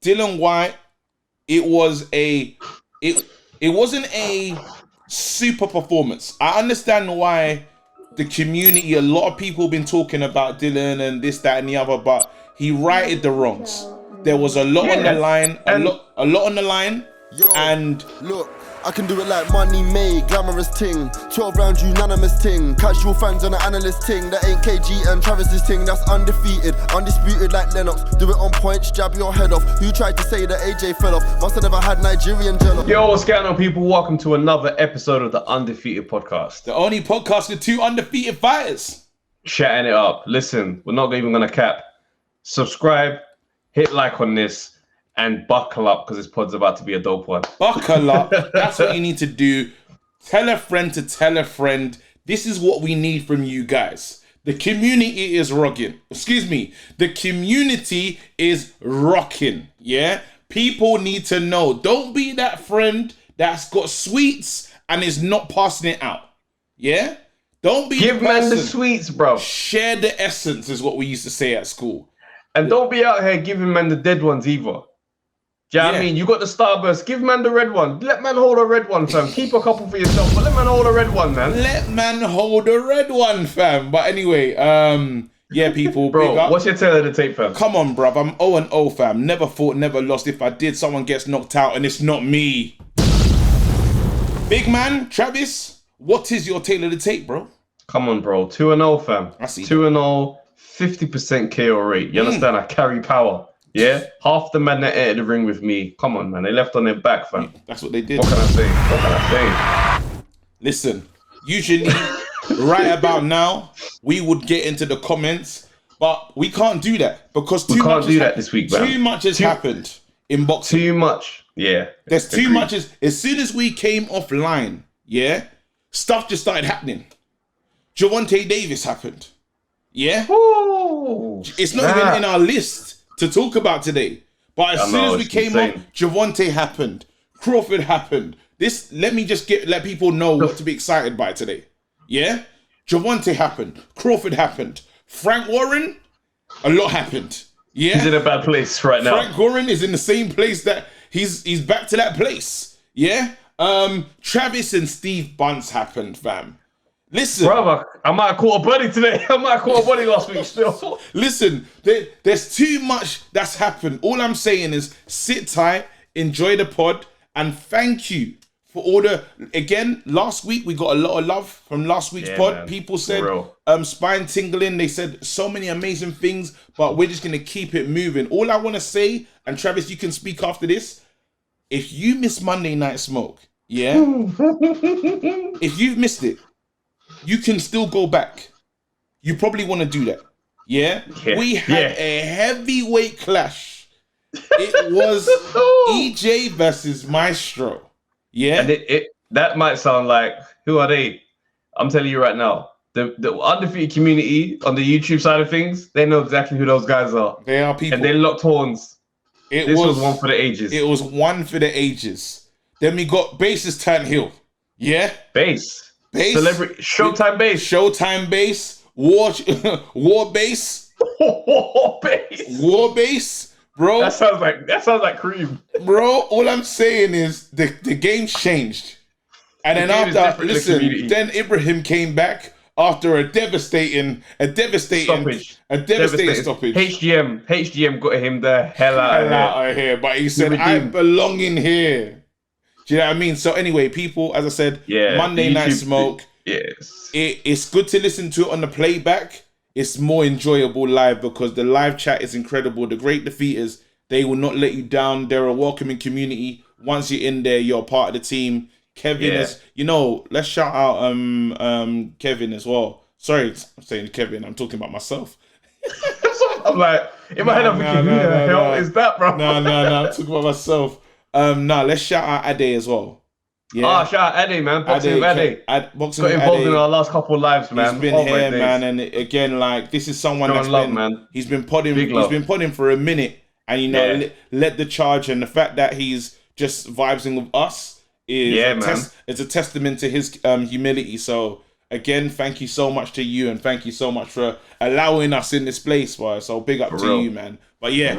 Dillian White, it wasn't a super performance. I understand why the community, a lot of people have been talking about Dillian and this, that, and the other, but he righted the wrongs. There was a lot on the line, a lot on the line, and look, I can do it like money made, glamorous ting. 12 round unanimous ting. Casual fans on the analyst ting. That ain't KG and Travis's ting. That's undefeated, undisputed like Lennox. Do it on points, jab your head off. Who tried to say that AJ fell off? Must have never had Nigerian jello. Yo, what's going on, people? Welcome to another episode of the Undefeated podcast. The only podcast with 2 undefeated fighters. Chatting it up. Listen, we're not even gonna cap. Subscribe, hit like on this, and buckle up because this pod's about to be a dope one. Buckle up. That's what you need to do. Tell a friend to tell a friend. This is what we need from you guys. The community is rocking. Excuse me. The community is rocking. Yeah? People need to know. Don't be that friend that's got sweets and is not passing it out. Yeah? Don't be Give the person. man the sweets, bro. Share the essence is what we used to say at school. And don't be out here giving man the dead ones either. Do you know what I mean? You got the Starburst. Give man the red one. Let man hold a red one, fam. Keep a couple for yourself, but let man hold a red one, man. Let man hold a red one, fam. But anyway, yeah, people. Bro, big up. what's your tail of the tape, fam? Come on, bruv. I'm 0-0, fam. Never fought, never lost. If I did, someone gets knocked out, and it's not me. Big man, Travis, what is your tail of the tape, bro? Come on, bro. 2-0, fam. I see. 2-0, 50% KO rate. You understand? I carry power. Yeah? Half the men that entered the ring with me, come on, man. They left on their back, fam. That's what they did. What can I say? What can I say? Listen, usually, right about now, we would get into the comments, but we can't do that because We can't do that this week, man. Too much has happened in boxing. Too much. Yeah. There's too Agreed. much. As soon as we came offline, yeah, stuff just started happening. Gervonta Davis happened. Yeah? Ooh, It's not even in our list to talk about today. But as soon as we came up, Gervonta happened. Crawford happened. This, let me just let people know what to be excited by today. Yeah? Gervonta happened. Crawford happened. Frank Warren, a lot happened. Yeah? He's in a bad place right now. Frank Warren is in the same place that he's back to that place. Yeah? Travis and Steve BUNCE happened, fam. Listen, brother, I might have caught a buddy today. I might have caught a buddy last week still. Listen, there's too much that's happened. All I'm saying is sit tight, enjoy the pod, and thank you for all the, again, last week we got a lot of love from last week's pod. Man. People said spine tingling. They said so many amazing things, but we're just going to keep it moving. All I want to say, and Travis, you can speak after this, if you miss Monday Night Smoke, yeah? If you've missed it, you can still go back. You probably want to do that. Yeah? We had a heavyweight clash. It was EJ versus Maestro. Yeah? And that might sound like, who are they? I'm telling you right now, the undefeated community on the YouTube side of things, they know exactly who those guys are. They are people. And they locked horns. This was one for the ages. It was one for the ages. Then we got Bases turn heel. Yeah? Base. Celebrity Showtime base. Showtime base. War base. War base. War base. Bro. That sounds like cream. Bro, all I'm saying is the game's changed. And then after then Ibrahim came back after a devastating stoppage. HGM got him the hell out of here. But he said, I belong in here. Do you know what I mean? So anyway, people, as I said, Monday Night Smoke. Yes. It's good to listen to it on the playback. It's more enjoyable live because the live chat is incredible. The great defeaters, they will not let you down. They're a welcoming community. Once you're in there, you're a part of the team. Kevin is, let's shout out Kevin as well. Sorry, I'm saying Kevin. I'm talking about myself. I'm like, in my head, I'm thinking, who the hell is that, bro? No. I'm talking about myself. Let's shout out Ade as well. Yeah. Shout out Ade, man. Boxing with Ade. Boxing got involved Ade. in our last couple of lives, man. He's been here, man, and again, like this is someone that's been, man. He's been podding. He's been podding for a minute, and led the charge. And the fact that he's just vibing with us is it's a testament to his humility. So again, thank you so much to you, and thank you so much for allowing us in this place, boy. So big up to you, man. But yeah,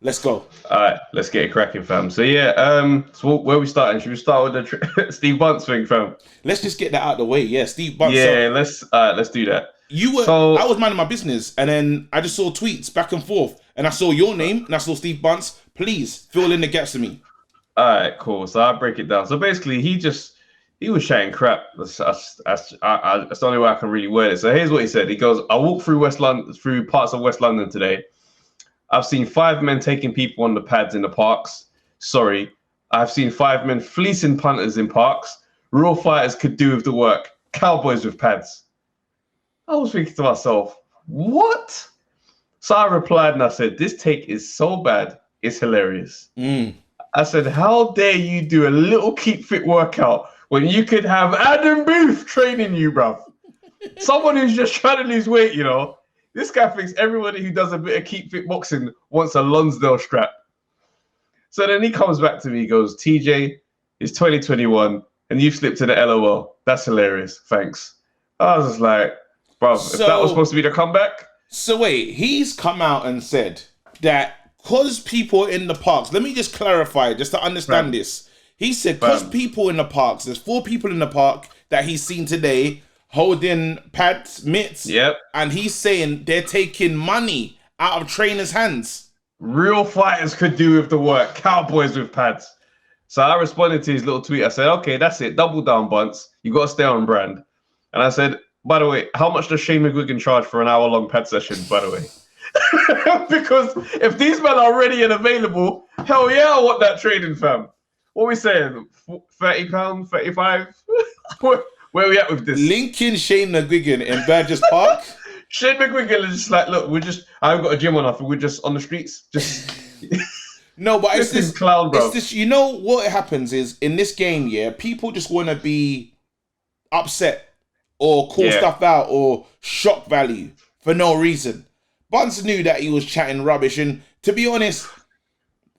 Let's go. All right, let's get it cracking, fam. So yeah, so where we starting? Should we start with the Steve Bunce thing, fam? Let's just get that out of the way. Yeah, Steve Bunce. Yeah, let's do that. I was minding my business, and then I just saw tweets back and forth, and I saw your name, and I saw Steve Bunce. Please fill in the gaps for me. All right, cool. So I'll break it down. So basically, he was chatting crap. That's the only way I can really word it. So here's what he said. He goes, I walked through through parts of West London today. I've seen 5 men taking people on the pads in the parks. Sorry. I've seen 5 men fleecing punters in parks. Real fighters could do with the work. Cowboys with pads. I was thinking to myself, what? So I replied and I said, this take is so bad, it's hilarious. I said, how dare you do a little keep fit workout when you could have Adam Booth training you, bruv? Someone who's just trying to lose weight, you know? This guy thinks everybody who does a bit of keep fit boxing wants a Lonsdale strap. So then he comes back to me, he goes, TJ, it's 2021 and you've slipped to the LOL. That's hilarious. Thanks. I was just like, bro, if that was supposed to be the comeback. So wait, he's come out and said that because people in the parks, let me just clarify, just to understand this. He said because people in the parks, there's 4 people in the park that he's seen today holding pads, mitts. Yep. And he's saying they're taking money out of trainers' hands. Real fighters could do with the work. Cowboys with pads. So I responded to his little tweet. I said, okay, that's it. Double down, Bunce. You got to stay on brand. And I said, by the way, how much does Shane McGuigan charge for an hour-long pad session, by the way? Because if these men are ready and available, hell yeah, I want that training, fam. What are we saying? £30, 35? Where are we at with this? Linking Shane McGuigan in Burgess Park. Shane McGuigan is just like, look, I haven't got a gym on nothing. We're just on the streets. Just no, but it's this clown, bro. It's this, you know what happens is in this game, yeah, people just want to be upset or call stuff out or shock value for no reason. Bunce knew that he was chatting rubbish, and to be honest,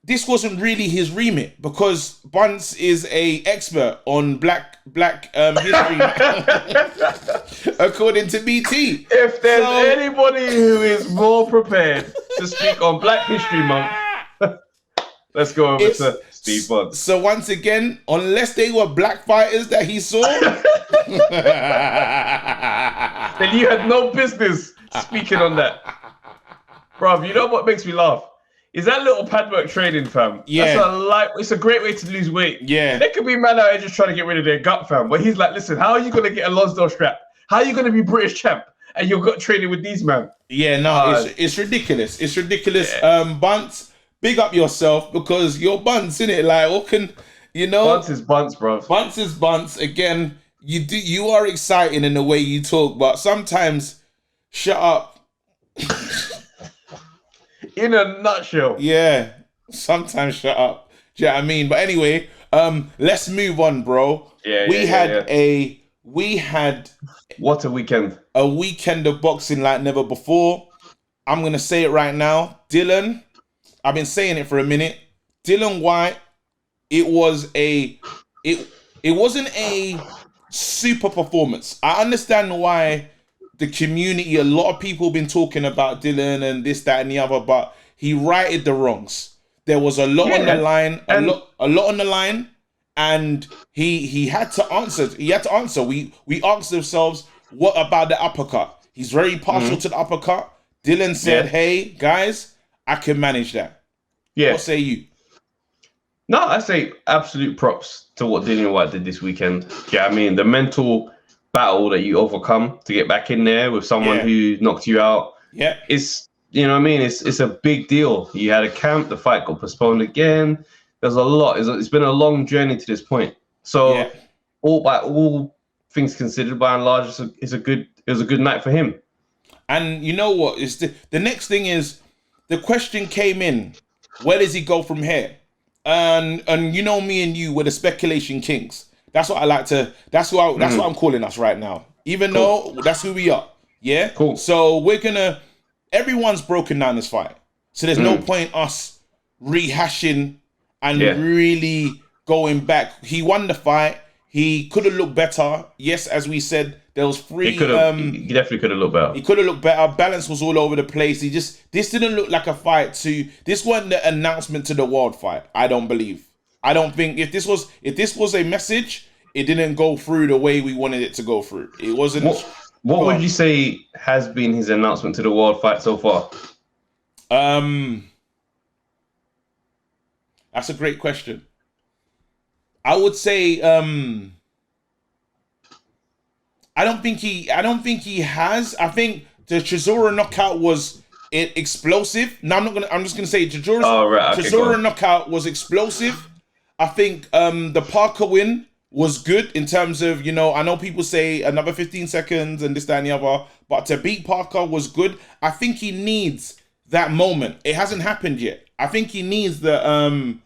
this wasn't really his remit because Bunce is a expert on black history, according to BT. If there's anybody who is more prepared to speak on Black History Month, let's go over to Steve Bunce. So once again, unless they were black fighters that he saw, then you had no business speaking on that. Bruv, you know what makes me laugh? Is that little pad work training, fam? Yeah. It's a great way to lose weight. Yeah. There could be man out here just trying to get rid of their gut, fam. But he's like, listen, how are you going to get a Lonsdale strap? How are you going to be British champ? And you're gut training with these, man. Yeah, no, it's ridiculous. It's ridiculous. Yeah. Bunce, big up yourself because you're Bunce, innit? Like, what can, you know? Bunce is Bunce, bro. Bunce is Bunce. Again, you are exciting in the way you talk, but sometimes, shut up. In a nutshell. Yeah, sometimes shut up. Do you know what I mean? But anyway, let's move on, bro. We had what a weekend. A weekend of boxing like never before. I'm gonna say it right now. Dylan, I've been saying it for a minute. Dillian Whyte, it wasn't a super performance. I understand why the community, a lot of people been talking about Dylan and this, that, and the other, but he righted the wrongs. There was a lot on the line, a lot on the line, and he had to answer. He had to answer. We asked ourselves, what about the uppercut? He's very partial to the uppercut. Dylan said, hey, guys, I can manage that. Yeah. What say you? No, I say absolute props to what Dillian Whyte did this weekend. Yeah, I mean, the mental battle that you overcome to get back in there with someone who knocked you out. Yeah. It's, you know what I mean? It's a big deal. You had a camp, the fight got postponed again. There's a lot. It's been a long journey to this point. So all things considered, by and large, it was a good night for him. And you know what? It's the next thing is the question came in, where does he go from here? And you know me and you were the speculation kings. That's what I like to. That's what I'm calling us right now. Even though that's who we are. Yeah. Cool. So everyone's broken down this fight. So there's no point us rehashing and really going back. He won the fight. He could have looked better. Yes, as we said, there was three. He definitely could have looked better. He could have looked better. Balance was all over the place. This didn't look like a fight this wasn't the announcement to the world fight. I don't believe. I don't think if this was a message, it didn't go through the way we wanted it to go through. It wasn't. What would you say has been his announcement to the world fight so far? That's a great question. I would say I don't think he has. I think the Chisora knockout was explosive. No, I'm just gonna say Chisora knockout was explosive. I think the Parker win was good in terms of, you know, I know people say another 15 seconds and this, that, and the other, but to beat Parker was good. I think he needs that moment. It hasn't happened yet. I think he needs the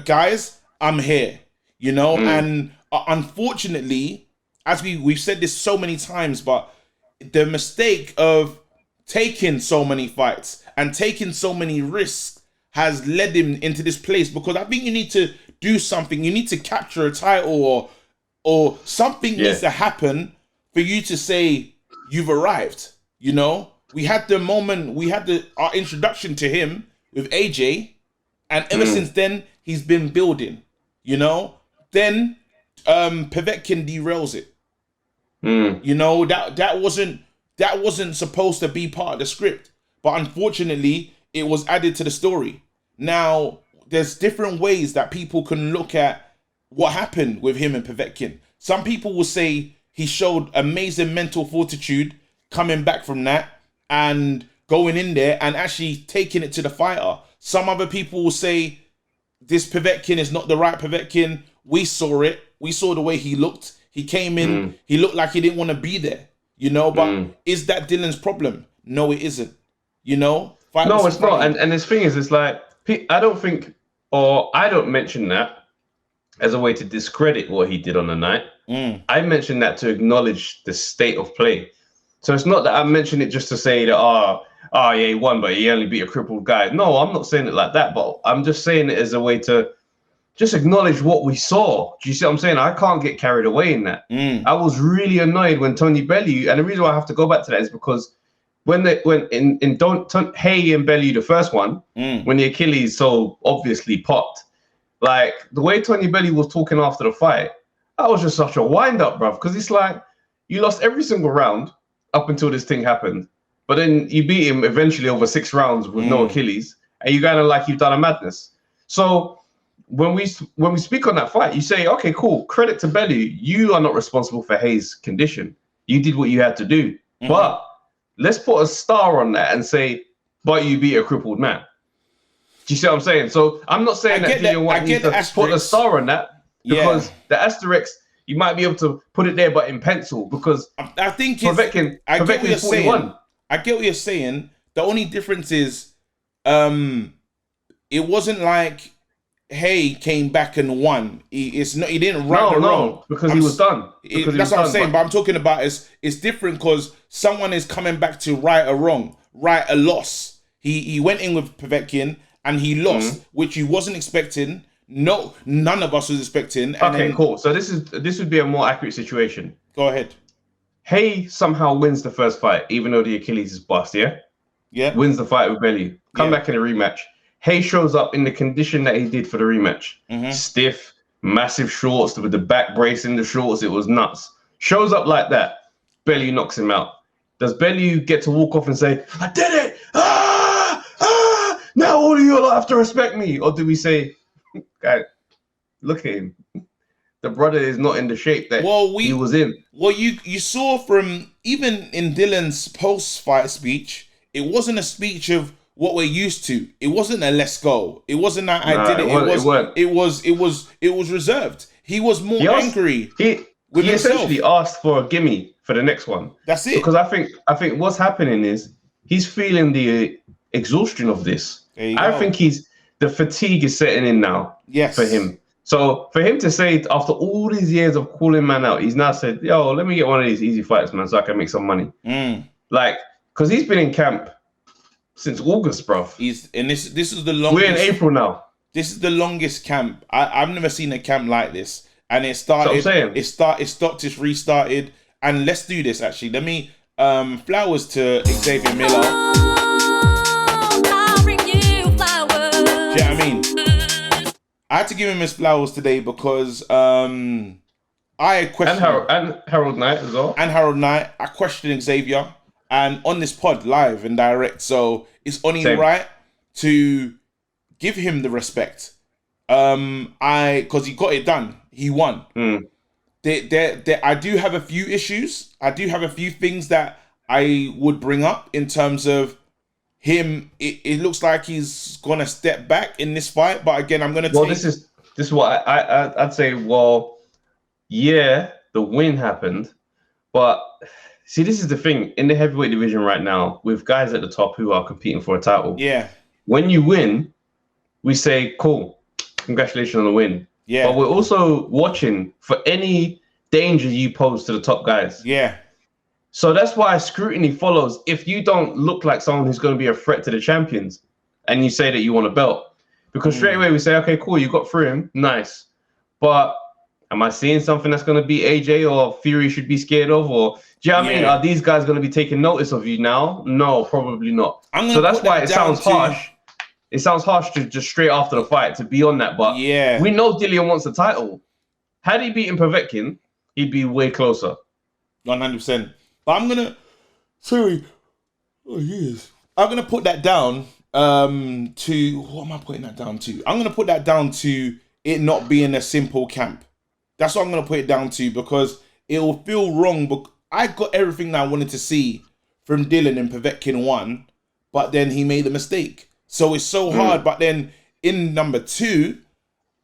guys, I'm here, you know, and unfortunately, as we've said this so many times, but the mistake of taking so many fights and taking so many risks has led him into this place, because I think you need to do something. You need to capture a title or something needs to happen for you to say you've arrived. You know, we had the moment, our introduction to him with AJ, and ever since then he's been building, you know. Then Povetkin derails it. You know, that wasn't supposed to be part of the script, but unfortunately it was added to the story. Now there's different ways that people can look at what happened with him and Povetkin. Some people will say he showed amazing mental fortitude coming back from that and going in there and actually taking it to the fighter. Some other people will say this Povetkin is not the right Povetkin. We saw it. We saw the way he looked. He came in, he looked like he didn't want to be there, you know, but is that Dillian's problem? No, it isn't, you know? No, it's not. And this thing is, it's like, I don't mention that as a way to discredit what he did on the night. I mention that to acknowledge the state of play. So it's not that I mention it just to say that, yeah, he won, but he only beat a crippled guy. No, I'm not saying it like that, but I'm just saying it as a way to just acknowledge what we saw. Do you see what I'm saying? I can't get carried away in that. I was really annoyed when Tony Bellew, and the reason why I have to go back to that is because when Hay and Bellew, the first one, when the Achilles so obviously popped, like the way Tony Bellew was talking after the fight, that was just such a wind up, bruv. Because it's like you lost every single round up until this thing happened, but then you beat him eventually over 6 rounds with no Achilles, and you're kind of like you've done a madness. So when we speak on that fight, you say, okay, cool, credit to Bellew. You are not responsible for Hayes' condition. You did what you had to do. But let's put a star on that and say, but you beat a crippled man. Do you see what I'm saying? So I'm not saying that DILLIAN WHYTE needs to put a star on that, because the asterisk, you might be able to put it there, but in pencil, because I think Povetkin is 41. I get what you're saying. The only difference is it wasn't like Hay came back and won. He didn't run wrong because he was done. That's what I'm saying. But I'm talking about it's different because someone is coming back to right a wrong, right a loss. He went in with Povetkin and he lost, which he wasn't expecting. No, none of us was expecting. And okay, cool. So this would be a more accurate situation. Go ahead. Hay somehow wins the first fight, even though the Achilles is bust. Yeah. Wins the fight with Bellew. Come back in a rematch. Hay shows up in the condition that he did for the rematch. Stiff, massive shorts with the back brace in the shorts. It was nuts. Shows up like that. Bellew knocks him out. Does Bellew get to walk off and say, I did it! Now all of you all have to respect me? Or do we say, guys, look at him. The brother is not in the shape that he was in. Well, you saw from, even in Dillian's post-fight speech, it wasn't a speech of what we're used to. It wasn't a let's go. It wasn't that I did it. It was reserved. He was more angry. He essentially asked for a gimme for the next one. That's it. Because I think what's happening is he's feeling the exhaustion of this. I think the fatigue is setting in now. Yes. For him. So for him to say after all these years of calling man out, he's now said, yo, let me get one of these easy fights, man, so I can make some money. Like, because he's been in camp since August, bro. This is the longest. We're in April now. This is the longest camp. I've never seen a camp like this. and it started. That's what I'm saying. It stopped. It's restarted, and let's do this. Actually, let me flowers to Xavier Miller. I'll bring you flowers. Do you know what I mean? I had to give him his flowers today because I questioned And Harold Knight as well. and Harold Knight. I questioned Xavier, and on this pod, live and direct, so it's only Same. right to give him the respect. Because he got it done. He won. I do have a few issues. I do have a few things that I would bring up in terms of him. It looks like he's gonna step back in this fight, but again, I'm gonna. Well, this is what I'd say. Well, yeah, the win happened, but see, this is the thing in the heavyweight division right now with guys at the top who are competing for a title. Yeah. When you win, we say, "Cool, congratulations on the win." Yeah. But we're also watching for any danger you pose to the top guys. Yeah. So that's why scrutiny follows if you don't look like someone who's going to be a threat to the champions and you say that you want a belt. Because straight away we say, okay, cool, you got through him. Nice. But am I seeing something that's going to be AJ or Fury should be scared of? Or do you know what I mean? Are these guys going to be taking notice of you now? No, probably not. So that's why it sounds harsh. It sounds harsh to just straight after the fight to be on that. But we know Dillian wants the title. Had he beaten Povetkin, he'd be way closer. 100%. But I'm gonna, I'm gonna put that down to, what am I putting that down to? I'm gonna put that down to it not being a simple camp. That's what I'm gonna put it down to, because it will feel wrong. But I got everything that I wanted to see from Dillian and Povetkin won, but then he made a mistake. So it's so hard. But then in number 2,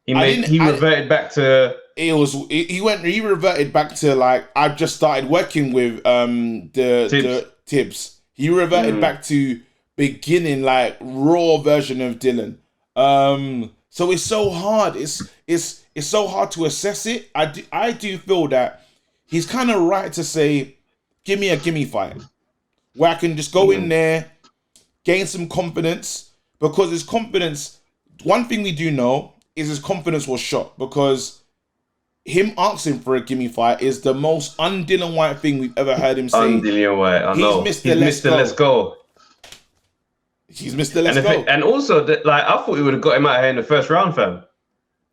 he reverted back to. He reverted back to like, I've just started working with the Tibbs. He reverted back to beginning, like raw version of Dillian. So it's so hard. It's so hard to assess it. I do feel that he's kind of right to say, give me a gimme fight where I can just go in there, gain some confidence, because his confidence. One thing we do know is his confidence was shot, because him asking for a gimme fight is the most un-Dillian White thing we've ever heard him say. Un-Dillian White, I know. He's Mr. Let's Go. He's Mr. Let's Go. And also, like, I thought we would have got him out of here in the first round, fam.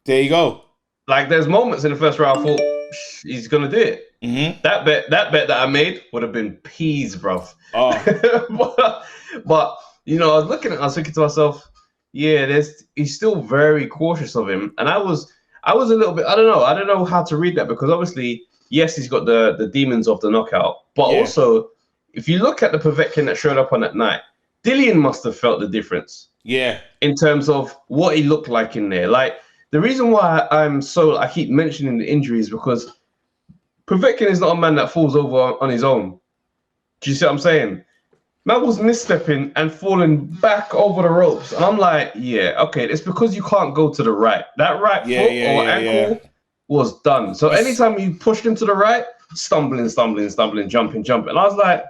There you go. Like, there's moments in the first round I thought he's gonna do it. That bet that I made would have been peas, bruv. But you know, I was thinking to myself, yeah, he's still very cautious of him, and I was a little bit, I don't know how to read that, because obviously, yes, he's got the demons of the knockout, but also, if you look at the Povetkin that showed up on that night, Dillian must have felt the difference. Yeah. In terms of what he looked like in there. Like, the reason why I keep mentioning the injuries, because Povetkin is not a man that falls over on his own. Do you see what I'm saying? Man was misstepping and falling back over the ropes. And I'm like, yeah, okay, it's because you can't go to the right. That right foot or ankle was done. So anytime you pushed him to the right, stumbling, jumping. And I was like,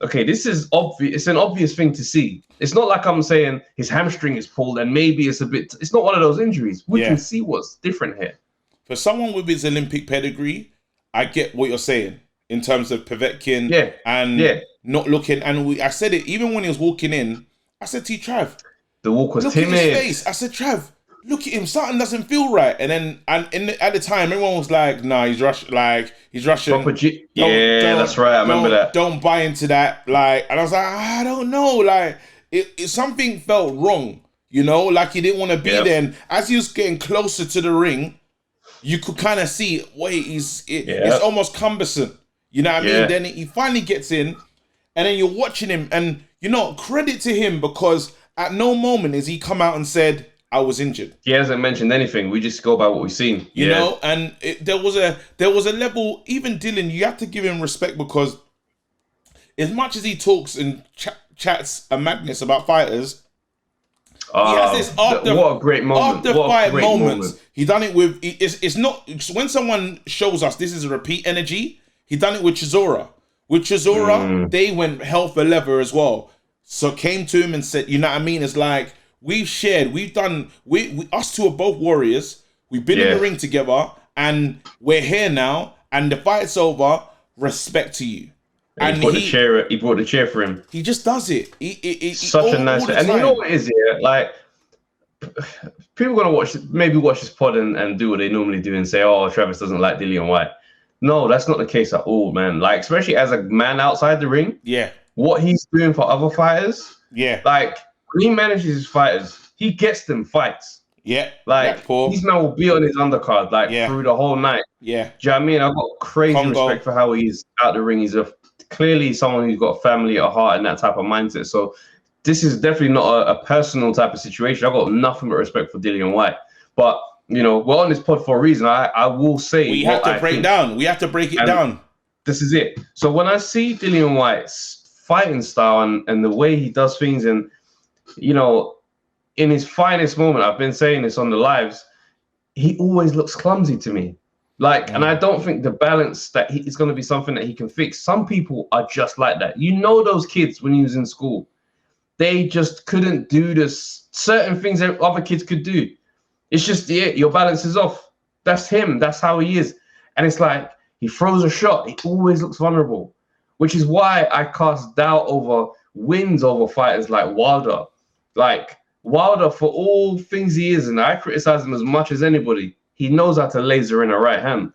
okay, this is obvious. It's an obvious thing to see. It's not like I'm saying his hamstring is pulled and maybe it's it's not one of those injuries. We can see what's different here. For someone with his Olympic pedigree, I get what you're saying in terms of Povetkin and not looking. And I said it, even when he was walking in, I said to you, Trav, the walk was look timid. at his face. I said, Trav, look at him. Something doesn't feel right. And then at the time, everyone was like, nah, he's rushing. Like, he's rushing. That's right. I remember that. Don't buy into that. Like, and I was like, I don't know. Like, it something felt wrong, you know? Like, he didn't want to be there. And as he was getting closer to the ring, you could kind of see, wait, it's almost cumbersome. You know what I mean? Then he finally gets in, and then you're watching him, and, you know, credit to him, because at no moment has he come out and said, I was injured. He hasn't mentioned anything. We just go by what we've seen. You know, and there was a level, even Dillian, you have to give him respect, because as much as he talks and chats a madness about fighters, he has this what a great moment. After fight moments. He done it with, it's not, when someone shows us this is a repeat energy, he done it with Chisora. With Chisora, they went hell for leather as well. So came to him and said, you know what I mean? It's like, we've shared, we've done, us two are both warriors. We've been in the ring together, and we're here now, and the fight's over. Respect to you. And he brought the chair for him. He just does it. Such a nice, and you know what it is here? Like, people are gonna maybe watch this pod and do what they normally do and say, "Oh, Travis doesn't like Dillian Whyte." No, that's not the case at all, man. Like, especially as a man outside the ring, what he's doing for other fighters, like when he manages his fighters, he gets them fights. Like these men will be on his undercard like through the whole night. Do you know what I mean? I've got crazy Kongo. respect for how he's out the ring. He's clearly someone who's got a family at heart and that type of mindset. So this is definitely not a personal type of situation. I've got nothing but respect for Dillian Whyte. But you know, we're on this pod for a reason. I will say we have to break down. We have to break it down. This is it. So when I see Dillian Whyte's fighting style and the way he does things, and you know, in his finest moment, I've been saying this on the lives, he always looks clumsy to me. Like, and I don't think the balance that is going to be something that he can fix. Some people are just like that. You know, those kids when he was in school, they just couldn't do this certain things that other kids could do. It's just your balance is off. That's him. That's how he is. And it's like he throws a shot. He always looks vulnerable, which is why I cast doubt over wins over fighters like Wilder. Like Wilder, for all things he is, and I criticize him as much as anybody, he knows how to laser in a right hand.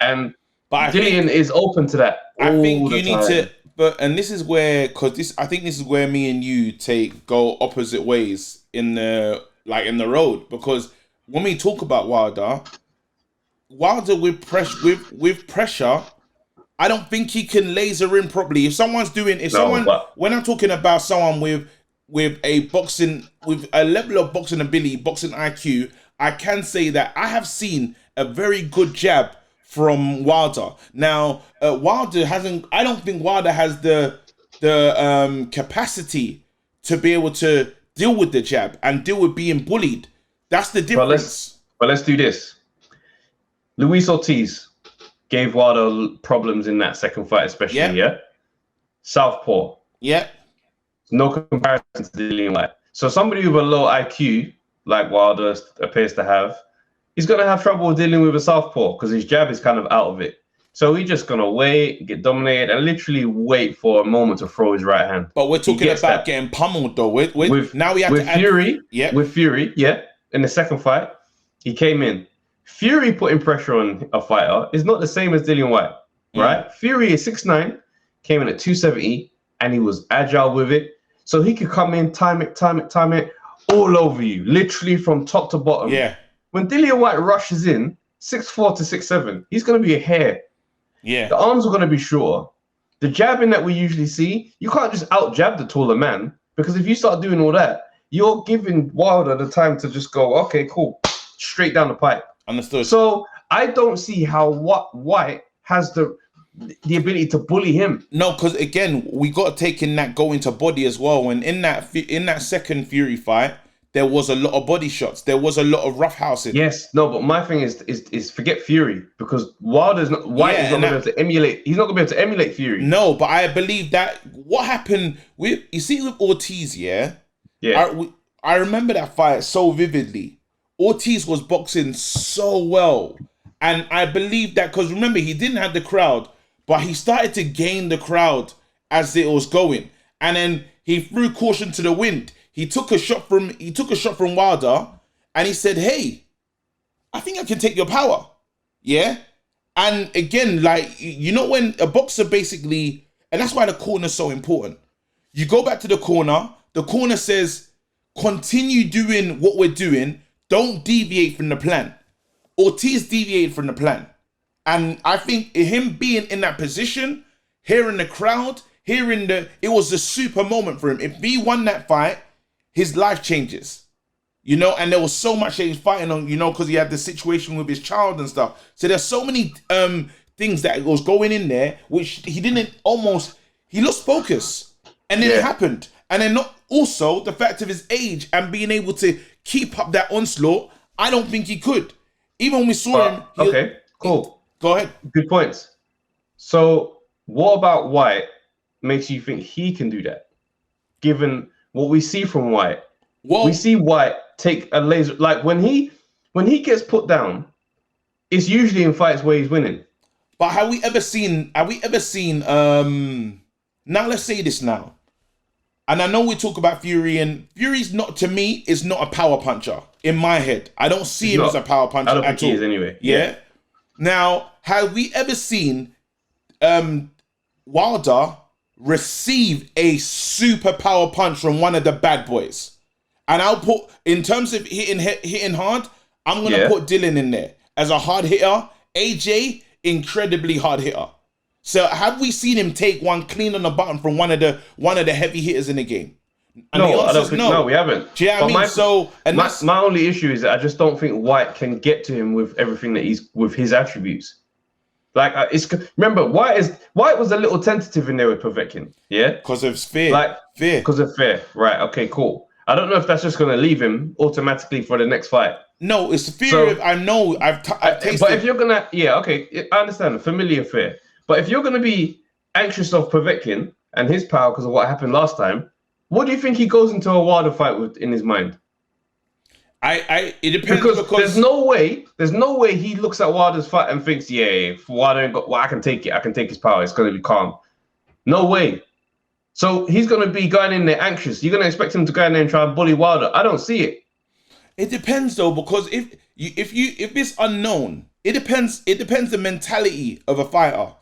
And Dillian is open to that. I think you need to, and this is where, I think this is where me and you go opposite ways in the road, because when we talk about Wilder with pressure, I don't think he can laser in properly. If someone's doing, when I'm talking about someone with a level of boxing ability, boxing IQ, I can say that I have seen a very good jab from Wilder. Now, Wilder hasn't. I don't think Wilder has the capacity to be able to deal with the jab and deal with being bullied. That's the difference. But let's do this. Luis Ortiz gave Wilder problems in that second fight, especially. Southpaw. No comparison to Dillian Whyte. So somebody with a low IQ, like Wilder appears to have, he's going to have trouble dealing with a southpaw because his jab is kind of out of it. So he's just going to wait, get dominated, and literally wait for a moment to throw his right hand. But we're talking about getting pummeled, though. Now we have to add... Fury, with Fury, in the second fight, he came in. Fury putting pressure on a fighter is not the same as Dillian Whyte, right? Fury is 6'9", came in at 270, and he was agile with it. So he could come in, time it, all over you, literally from top to bottom. When Dillian Whyte rushes in, 6'4" to 6'7", he's going to be a hair. The arms are going to be shorter. The jabbing that we usually see, you can't just out-jab the taller man, because if you start doing all that, you're giving Wilder the time to just go, okay, cool, straight down the pipe. Understood. So I don't see how Whyte has the ability to bully him. No, because again, we got to take in that go into body as well. And in that second Fury fight, there was a lot of body shots. There was a lot of roughhousing. Yes, no, but my thing is forget Fury, because Whyte is not going to be able to emulate. He's not going to be able to emulate Fury. No, but I believe that what happened with Ortiz, I remember that fight so vividly. Ortiz was boxing so well, and I believe that because remember he didn't have the crowd. But he started to gain the crowd as it was going, and then he threw caution to the wind. He took a shot from Wilder, and he said, "Hey, I think I can take your power." And again, like, you know, when a boxer basically, and that's why the corner is so important. You go back to the corner. The corner says, "Continue doing what we're doing. Don't deviate from the plan." Ortiz deviated from the plan. And I think him being in that position, hearing the crowd, it was a super moment for him. If he won that fight, his life changes, you know. And there was so much that he's fighting on, you know, because he had the situation with his child and stuff. So there's so many things that was going in there, which he lost focus, and then it happened. And then also the fact of his age and being able to keep up that onslaught, I don't think he could. Even when we saw him. Okay, cool. Go ahead. Good points. So what about Whyte makes you think he can do that? Given what we see from Whyte. We see Whyte take a laser, like when he gets put down, it's usually in fights where he's winning. But have we ever seen? Now let's say this now, and I know we talk about Fury, and Fury's not, to me, is not a power puncher in my head. I don't see him as a power puncher I don't think at all. he is anyway. Yeah. Now, have we ever seen Wilder receive a super power punch from one of the bad boys? And I'll put, in terms of hitting hard, I'm gonna put Dillian in there as a hard hitter. AJ, incredibly hard hitter. So have we seen him take one clean on the button from one of the heavy hitters in the game? And No, the I answer don't is think. No, we haven't. Do you know what I mean? My only issue is that I just don't think White can get to him with everything that he's with his attributes. Like remember, White was a little tentative in there with Povetkin, yeah, because of fear. Because of fear. Right? Okay, cool. I don't know if that's just going to leave him automatically for the next fight. No, it's the fear. I know. I've tasted. But if you're gonna, okay, I understand, familiar fear. But if you're gonna be anxious of Povetkin and his power because of what happened last time, what do you think he goes into a Wilder fight with in his mind? It depends because there's no way he looks at Wilder's fight and thinks, if Wilder ain't got, well, I can take it. I can take his power. It's gonna be calm. No way. So he's gonna be going in there anxious. You're gonna expect him to go in there and try and bully Wilder. I don't see it. It depends though, because if it's unknown, it depends the mentality of a fighter.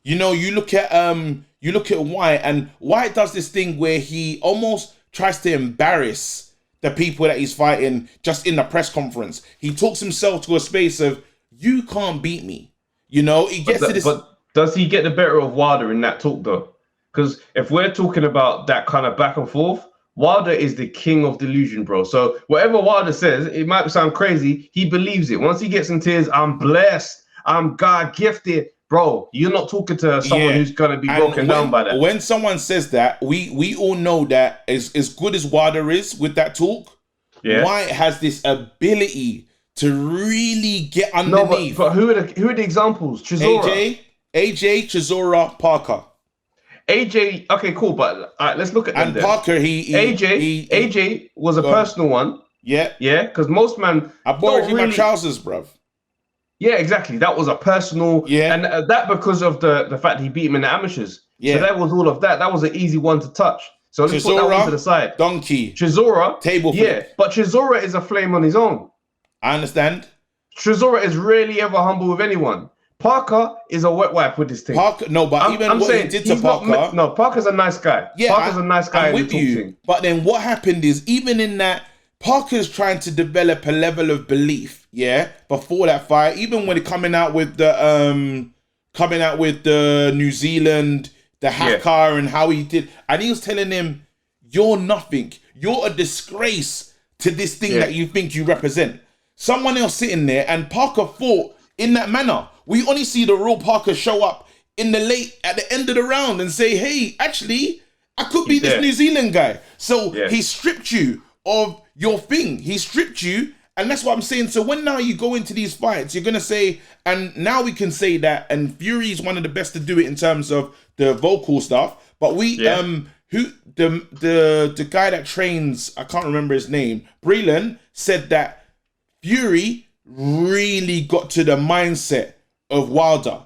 You know, you look at White, and White does this thing where he almost tries to embarrass the people that he's fighting just in the press conference. He talks himself to a space of, you can't beat me. You know, he gets to this. But does he get the better of Wilder in that talk though? Because if we're talking about that kind of back and forth, Wilder is the king of delusion, bro. So whatever Wilder says, it might sound crazy, he believes it. Once he gets into his, I'm blessed, I'm God gifted, bro, you're not talking to someone who's gonna be broken down by that. When someone says that, we all know that as good as Wilder is with that talk, White has this ability to really get underneath. No, but who are the examples? Chisora. AJ, Chisora, Parker. AJ, okay, cool, but let's look at them. And Parker, AJ was a personal one. Yeah, because most men. I borrowed you my trousers, bruv. Yeah, exactly. That was a personal. Yeah, and that because of the fact he beat him in the amateurs. Yeah, so that was all of that. That was an easy one to touch. So let's put that one to the side. Donkey. Chisora. Table flip. But Chisora is a flame on his own. I understand. Chisora is rarely ever humble with anyone. Parker is a wet wipe with this thing. Parker, no, but I'm what saying, he did to Parker. No, Parker's a nice guy. Yeah, Parker's a nice guy. I'm with you. But then what happened is, even in that, Parker's trying to develop a level of belief. Yeah, before that fight, even when coming out with the New Zealand, the Hakkar, and how he did, and he was telling him, "You're nothing. You're a disgrace to this thing that you think you represent." Someone else sitting there, and Parker fought in that manner. We only see the real Parker show up at the end of the round and say, "Hey, actually, I could be this New Zealand guy." So he stripped you of your thing. He stripped you, and that's what I'm saying. So when now you go into these fights, you're gonna say, and now we can say that, and Fury is one of the best to do it in terms of the vocal stuff. But the guy that trains, I can't remember his name, Breland, said that Fury really got to the mindset of Wilder.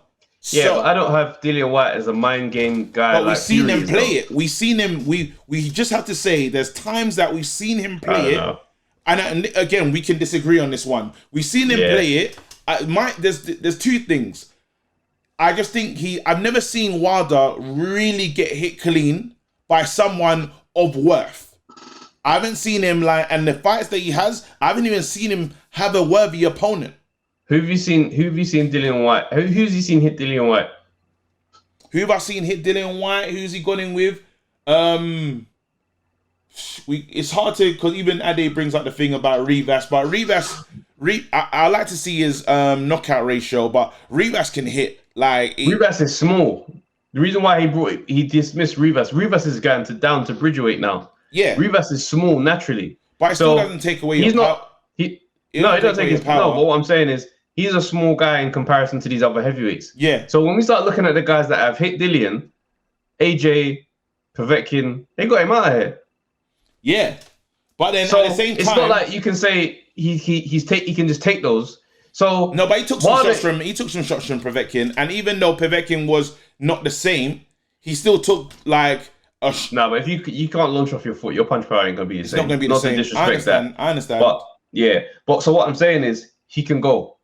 Yeah, so, but I don't have Dillian White as a mind game guy. But we've seen him play it. We've seen him. We just have to say there's times that we've seen him play it. And again, we can disagree on this one. We've seen him play it. There's two things. I just think I've never seen Wilder really get hit clean by someone of worth. I haven't seen him and the fights that he has, I haven't even seen him have a worthy opponent. Who have you seen Dillian White? Who's he seen hit Dillian White? Who have I seen hit Dillian White? Who's he gone in with? It's hard to, because even Ade brings up the thing about Rivas, but I like to see his knockout ratio, but Rivas can hit Rivas is small. The reason why he dismissed Rivas is going down to Bridgerweight now. Yeah, Rivas is small naturally, but it still doesn't take away. It doesn't take his power. No, but what I'm saying is he's a small guy in comparison to these other heavyweights. Yeah. So when we start looking at the guys that have hit Dillian, AJ, Povetkin, they got him out of here. Yeah, but then at the same time, it's not like you can say he can just take those. So No, but he took some shots from Povetkin, and even though Povetkin was not the same, he still took like a. No, but if you can't launch off your foot, your punch power ain't gonna be the It's same. not gonna be the same. To disrespect I understand. But yeah, but so what I'm saying is he can go.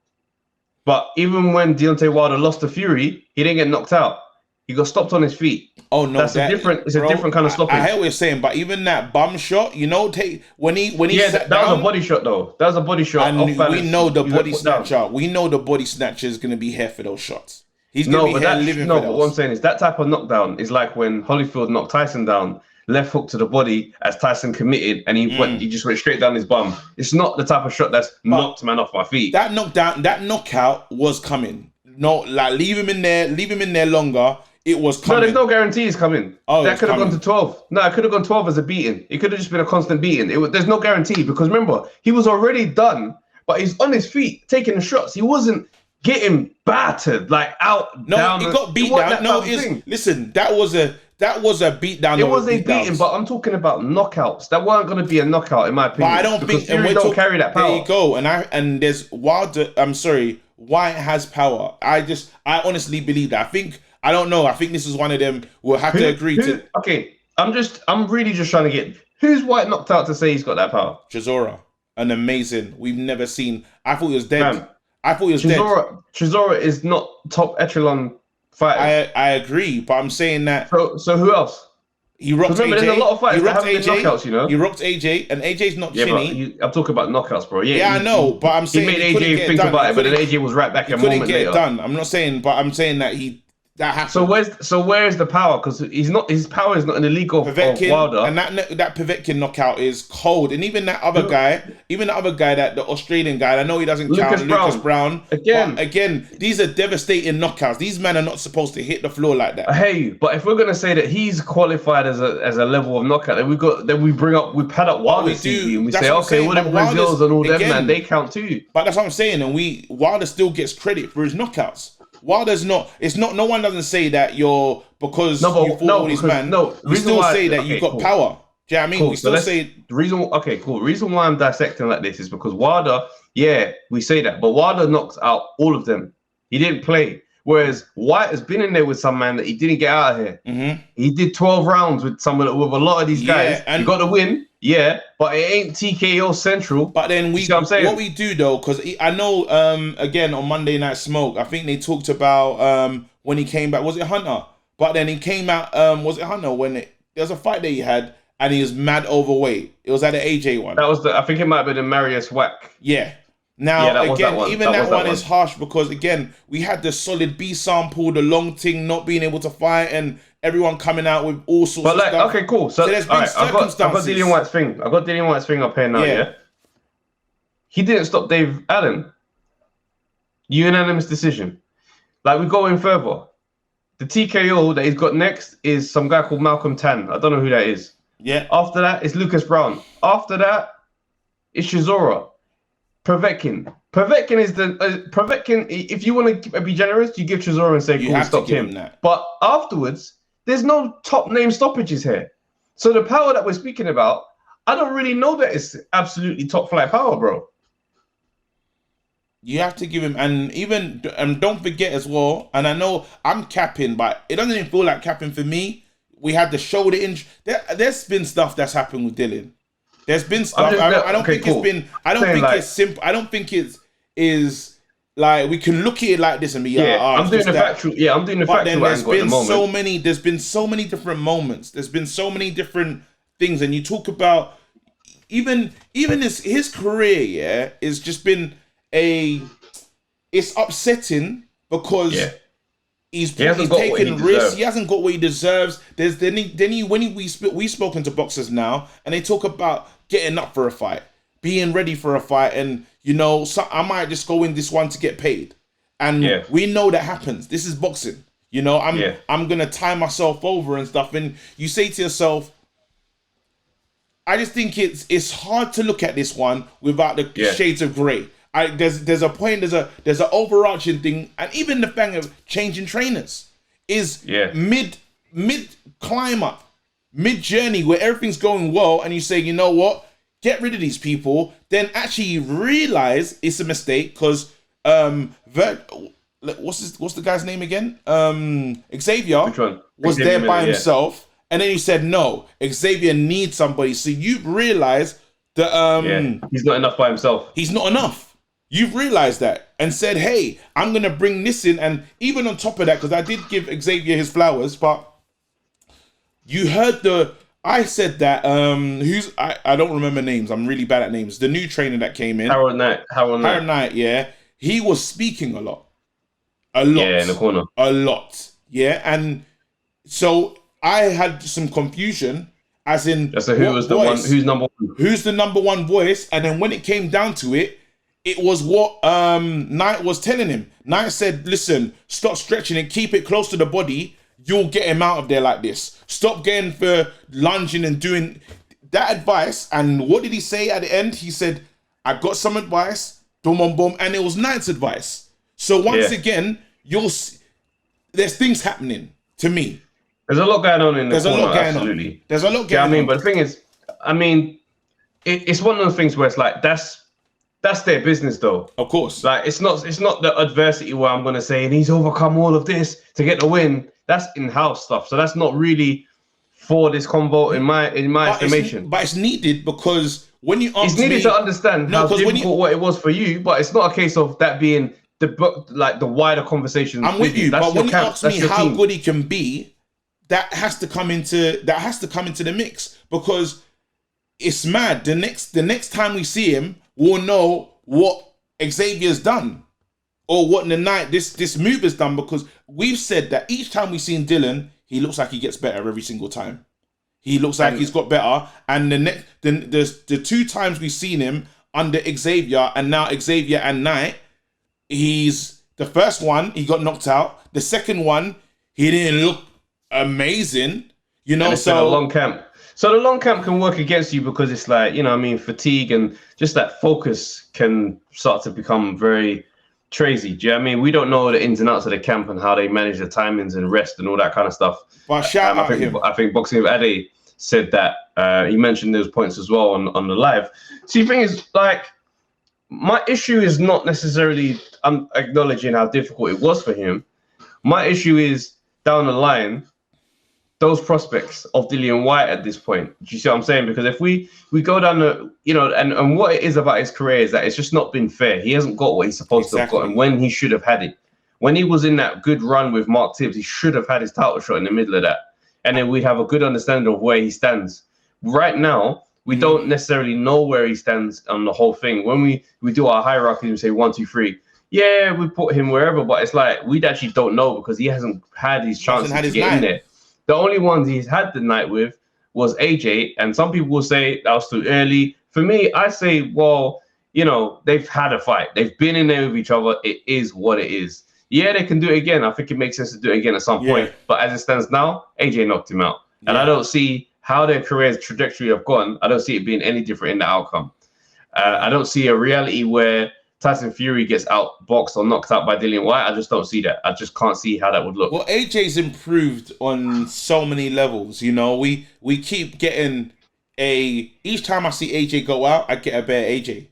But even when Deontay Wilder lost to Fury, he didn't get knocked out. He got stopped on his feet. Oh no, it's a different kind of stopping. I hear what you're saying, but even that bum shot, you know, when he that was a body shot though. That was a body shot. And we know the body snatcher. We know the body snatcher is gonna be here for those shots. He's gonna be here living for those. But what I'm saying is that type of knockdown is like when Holyfield knocked Tyson down, left hook to the body as Tyson committed, and he just went straight down his bum. It's not the type of shot that's knocked man off my feet. That knockout was coming. No, like leave him in there longer. It was coming. No, there's no guarantee he's coming. Oh, that could have gone to 12. No, it could have gone 12 as a beating. It could have just been a constant beating. There's no guarantee because remember, he was already done, but he's on his feet taking the shots. He wasn't getting battered like out. No, down. he got beat down. No, listen, that was a beat down. It was a beating, but I'm talking about knockouts. That weren't going to be a knockout in my opinion. But I don't think Fury don't carry that power. There you go. And there's Wilder. I'm sorry, White has power. I honestly believe that. I don't know. I think this is one of them. We'll have to agree to. Okay, I'm really just trying to get who's White knocked out to say he's got that power. Chisora, an amazing. We've never seen. I thought he was dead. Man, I thought he was dead. Chisora is not top echelon fighter. I agree, but I'm saying that. So who else? He rocked AJ. There's a lot of fighters that haven't been knockouts, you know. He rocked AJ, and AJ's not chinny. I'm talking about knockouts, bro. Yeah, I know, but I'm saying he made AJ think about it, but then AJ was right back a moment later. He couldn't get it done. I'm not saying, but I'm saying that that happened. So where's the power? Because his power is not in the league of Wilder. And that Povetkin knockout is cold. And even that other guy, that the Australian guy, I know he doesn't count, Lucas Brown. Again, these are devastating knockouts. These men are not supposed to hit the floor like that. I hear you, but if we're gonna say that he's qualified as a level of knockout, then we pad up Wilder's CV and we say, okay, what if Brazil's and all them, man, they count too. But that's what I'm saying, and Wilder still gets credit for his knockouts. Wilder's not. It's not. No one doesn't say that you're because you fought all these men. We still say that you've got power. Do you know what I mean? We still say the reason. Okay, cool. The reason why I'm dissecting like this is because Wilder. Yeah, we say that, but Wilder knocks out all of them. He didn't play. Whereas White has been in there with some man that he didn't get out of here. Mm-hmm. He did 12 rounds with a lot of these guys. And he got the win. Yeah, but it ain't TKO central. But then what we do though, because I know again on Monday Night Smoke, I think they talked about when he came back. Was it Hunter? But then he came out. Was it Hunter when there was a fight that he had and he was mad overweight? It was at the AJ one. That was I think it might have been the Marius Wack. Yeah. Now again, that one is harsh because again we had the solid B sample, the long thing, not being able to fight, and everyone coming out with all sorts of stuff. Okay, cool. So there's been circumstances. I've got Dillian White's thing. I've got Dillian White's thing up here now. Yeah. He didn't stop Dave Allen. Unanimous decision. Like we go in further. The TKO that he's got next is some guy called Malcolm Tan. I don't know who that is. Yeah. After that, it's Lucas Brown. After that, it's Chisora. Povetkin is Povetkin. If you want to be generous, you give Chisora and say, "Cool, stop him." But afterwards, there's no top name stoppages here. So the power that we're speaking about, I don't really know that it's absolutely top flight power, bro. You have to give him, and don't forget as well. And I know I'm capping, but it doesn't even feel like capping for me. We had the shoulder injury. There's been stuff that's happened with Dillian. There's been stuff. I don't think it's been. I don't think it's simple. I don't think it is like we can look at it like this and be I'm doing the factual. Yeah, I'm doing the factual. But then there's been so many different moments. There's been so many different things, and you talk about even his career. Yeah, it's just been it's upsetting because. Yeah. He's taking risks. He hasn't got what he deserves. We've spoken to boxers now, and they talk about getting up for a fight, being ready for a fight, and I might just go in this one to get paid, and we know that happens. This is boxing. I'm gonna tie myself over and stuff, and you say to yourself, I just think it's hard to look at this one without the shades of grey. There's a point, there's an overarching thing, and even the thing of changing trainers is mid climb up, mid journey where everything's going well, and you say, you know what, get rid of these people. Then actually realize it's a mistake because what's the guy's name again? Xavier. Which one? Was Xavier there by Miller, yeah. himself, and then you said no. Xavier needs somebody. So you've realized that he's not enough by himself. he's not enough. You've realized that and said, hey, I'm gonna bring this in, and even on top of that, because I did give Xavier his flowers, but you heard I said that I don't remember names. I'm really bad at names. The new trainer that came in, Harold Knight. Yeah, he was speaking a lot. Yeah, in the corner. A lot. Yeah, and so I had some confusion, as in So who was the one? Who's number one? Who's the number one voice? And then when it came down to it, it was what Knight was telling him. Knight said, "Listen, stop stretching it, keep it close to the body. You'll get him out of there like this. Stop getting for lunging and doing that advice." And what did he say at the end? He said, "I got some advice, boom, boom, boom," and it was Knight's advice. So once again, there's things happening to me. There's a lot going on in the corner. There's a lot going absolutely. on. There's a lot going on. I mean, but the thing is, it's one of those things where it's like that's their business, though. Of course. Like it's not the adversity where I'm gonna say, and he's overcome all of this to get the win. That's in-house stuff. So that's not really for this convo in my estimation. But it's needed, because when you ask it's needed to understand how difficult what it was for you, but it's not a case of that being the wider conversation. I'm with you, but when you ask me how team. good he can be, that has to come into the mix, because it's mad. The next time we see him, we'll know what Xavier's done, or what the night this move has done, because we've said that each time we've seen Dylan, he looks like he gets better every single time. He looks like he's got better, and the two times we've seen him under Xavier, and now Xavier and Knight, he's the first one he got knocked out. The second one he didn't look amazing, So a long camp. So the long camp can work against you, because it's like, fatigue and just that focus can start to become very crazy. Do you know what I mean? We don't know the ins and outs of the camp and how they manage the timings and rest and all that kind of stuff. But shout out him. I think Boxing with Ade said that. He mentioned those points as well on the live. See, the thing is, like, my issue is not necessarily I'm acknowledging how difficult it was for him. My issue is down the line, those prospects of DILLIAN WHYTE at this point. Do you see what I'm saying? Because if we go down the, and what it is about his career is that it's just not been fair. He hasn't got what he's supposed to have gotten when he should have had it. When he was in that good run with Mark Tibbs, he should have had his title shot in the middle of that. And then we'd have a good understanding of where he stands. Right now, we don't necessarily know where he stands on the whole thing. When we do our hierarchy, we say 1, 2, 3. Yeah, we put him wherever, but it's like we actually don't know, because he hasn't had his chances to get in there. The only ones he's had the night with was AJ, and some people will say that was too early. For me, I say, well, they've had a fight. They've been in there with each other. It is what it is. Yeah, they can do it again. I think it makes sense to do it again at some point. But as it stands now, AJ knocked him out. Yeah. And I don't see how their career's trajectory have gone. I don't see it being any different in the outcome. I don't see a reality where Tyson Fury gets outboxed or knocked out by DILLIAN WHYTE. I just don't see that. I just can't see how that would look. Well, AJ's improved on so many levels. We keep getting each time I see AJ go out, I get a better AJ.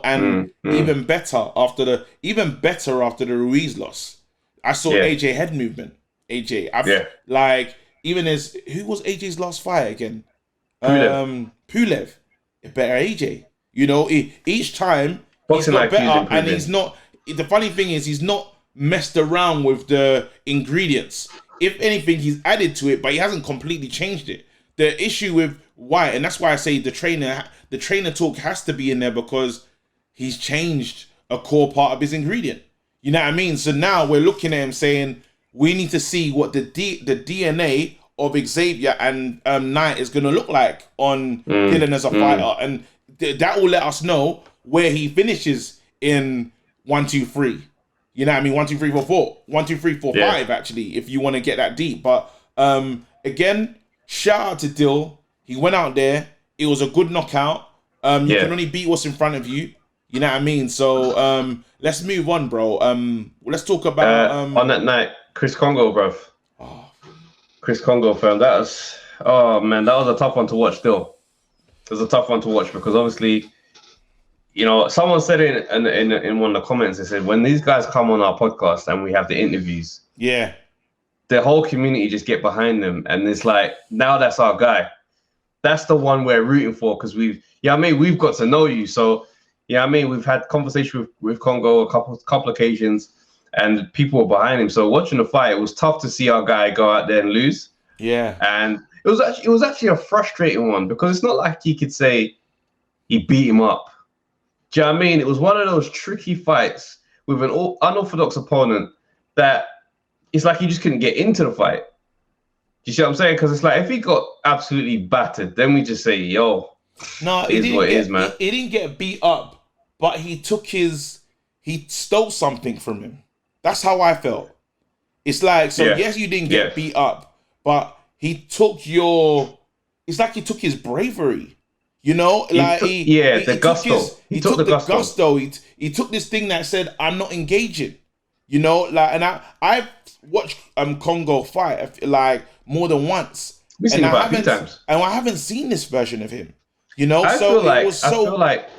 And even better after the Ruiz loss. I saw AJ head movement. Even as who was AJ's last fight again? Pulev. A better AJ. Each time. He's got better, and he's not. The funny thing is, he's not messed around with the ingredients. If anything, he's added to it, but he hasn't completely changed it. The issue with White, and that's why I say the trainer talk has to be in there, because he's changed a core part of his ingredient. You know what I mean? So now we're looking at him saying we need to see what the DNA of Xavier and Knight is going to look like on Dylan as a fighter, and that will let us know where he finishes in 1, 2, 3. You know what I mean? 1, 2, 3, 4, 4. 1, 2, 3, 4, 5, actually, if you want to get that deep. But again, shout out to Dill. He went out there. It was a good knockout. You can only beat what's in front of you. You know what I mean? So let's move on, bro. Let's talk about on that night, Chris Kongo, bro. Chris Kongo, fam. That was a tough one to watch still. It was a tough one to watch, because obviously someone said in one of the comments, they said, when these guys come on our podcast and we have the interviews, Yeah. the whole community just get behind them. And it's like, now that's our guy. That's the one we're rooting for because we've got to know you. So, we've had conversation with Kongo a couple occasions and people were behind him. So watching the fight, it was tough to see our guy go out there and lose. Yeah. And it was actually a frustrating one because it's not like he could say he beat him up. Do you know what I mean? It was one of those tricky fights with an unorthodox opponent that it's like he just couldn't get into the fight. Do you see what I'm saying? Because it's like if he got absolutely battered, then we just say, yo, no, it is what it is, man. He didn't get beat up, but he stole something from him. That's how I felt. It's like, yes, you didn't get beat up, but he took it's like he took his bravery. Like the gusto. He took the gusto. He took this thing that said, I'm not engaging. And I've watched Kongo fight like more than once. We've seen him about a few times. And I haven't seen this version of him. I feel like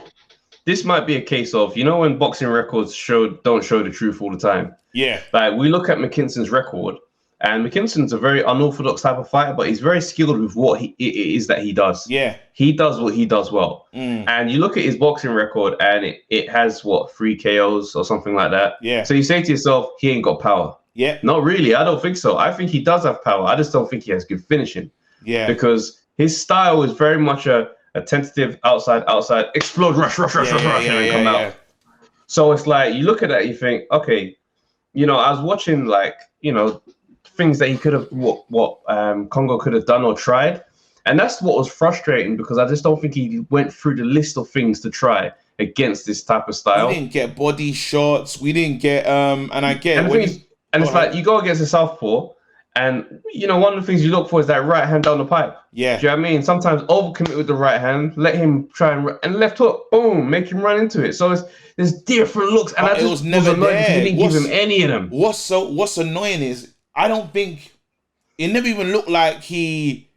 this might be a case of, when boxing records don't show the truth all the time. Yeah. Like we look at McKinson's record, and McKinson's a very unorthodox type of fighter, but he's very skilled with what it is that he does. Yeah. He does what he does well. And you look at his boxing record and it has 3 KOs or something like that. Yeah. So you say to yourself, he ain't got power. Yeah. Not really. I don't think so. I think he does have power. I just don't think he has good finishing. Yeah. Because his style is very much a tentative outside, explode, rush, and come out. So it's like, you look at that, you think, okay, I was watching things that he could have, what Kongo could have done or tried. And that's what was frustrating because I just don't think he went through the list of things to try against this type of style. We didn't get body shots. We didn't get, and I get and it's like you go against a southpaw, and one of the things you look for is that right hand down the pipe. Yeah. Do you know what I mean? Sometimes overcommit with the right hand, let him try and left hook, boom, make him run into it. So there's different looks, and I just was never annoyed because he didn't give him any of them. What's annoying is I don't think it never even looked like he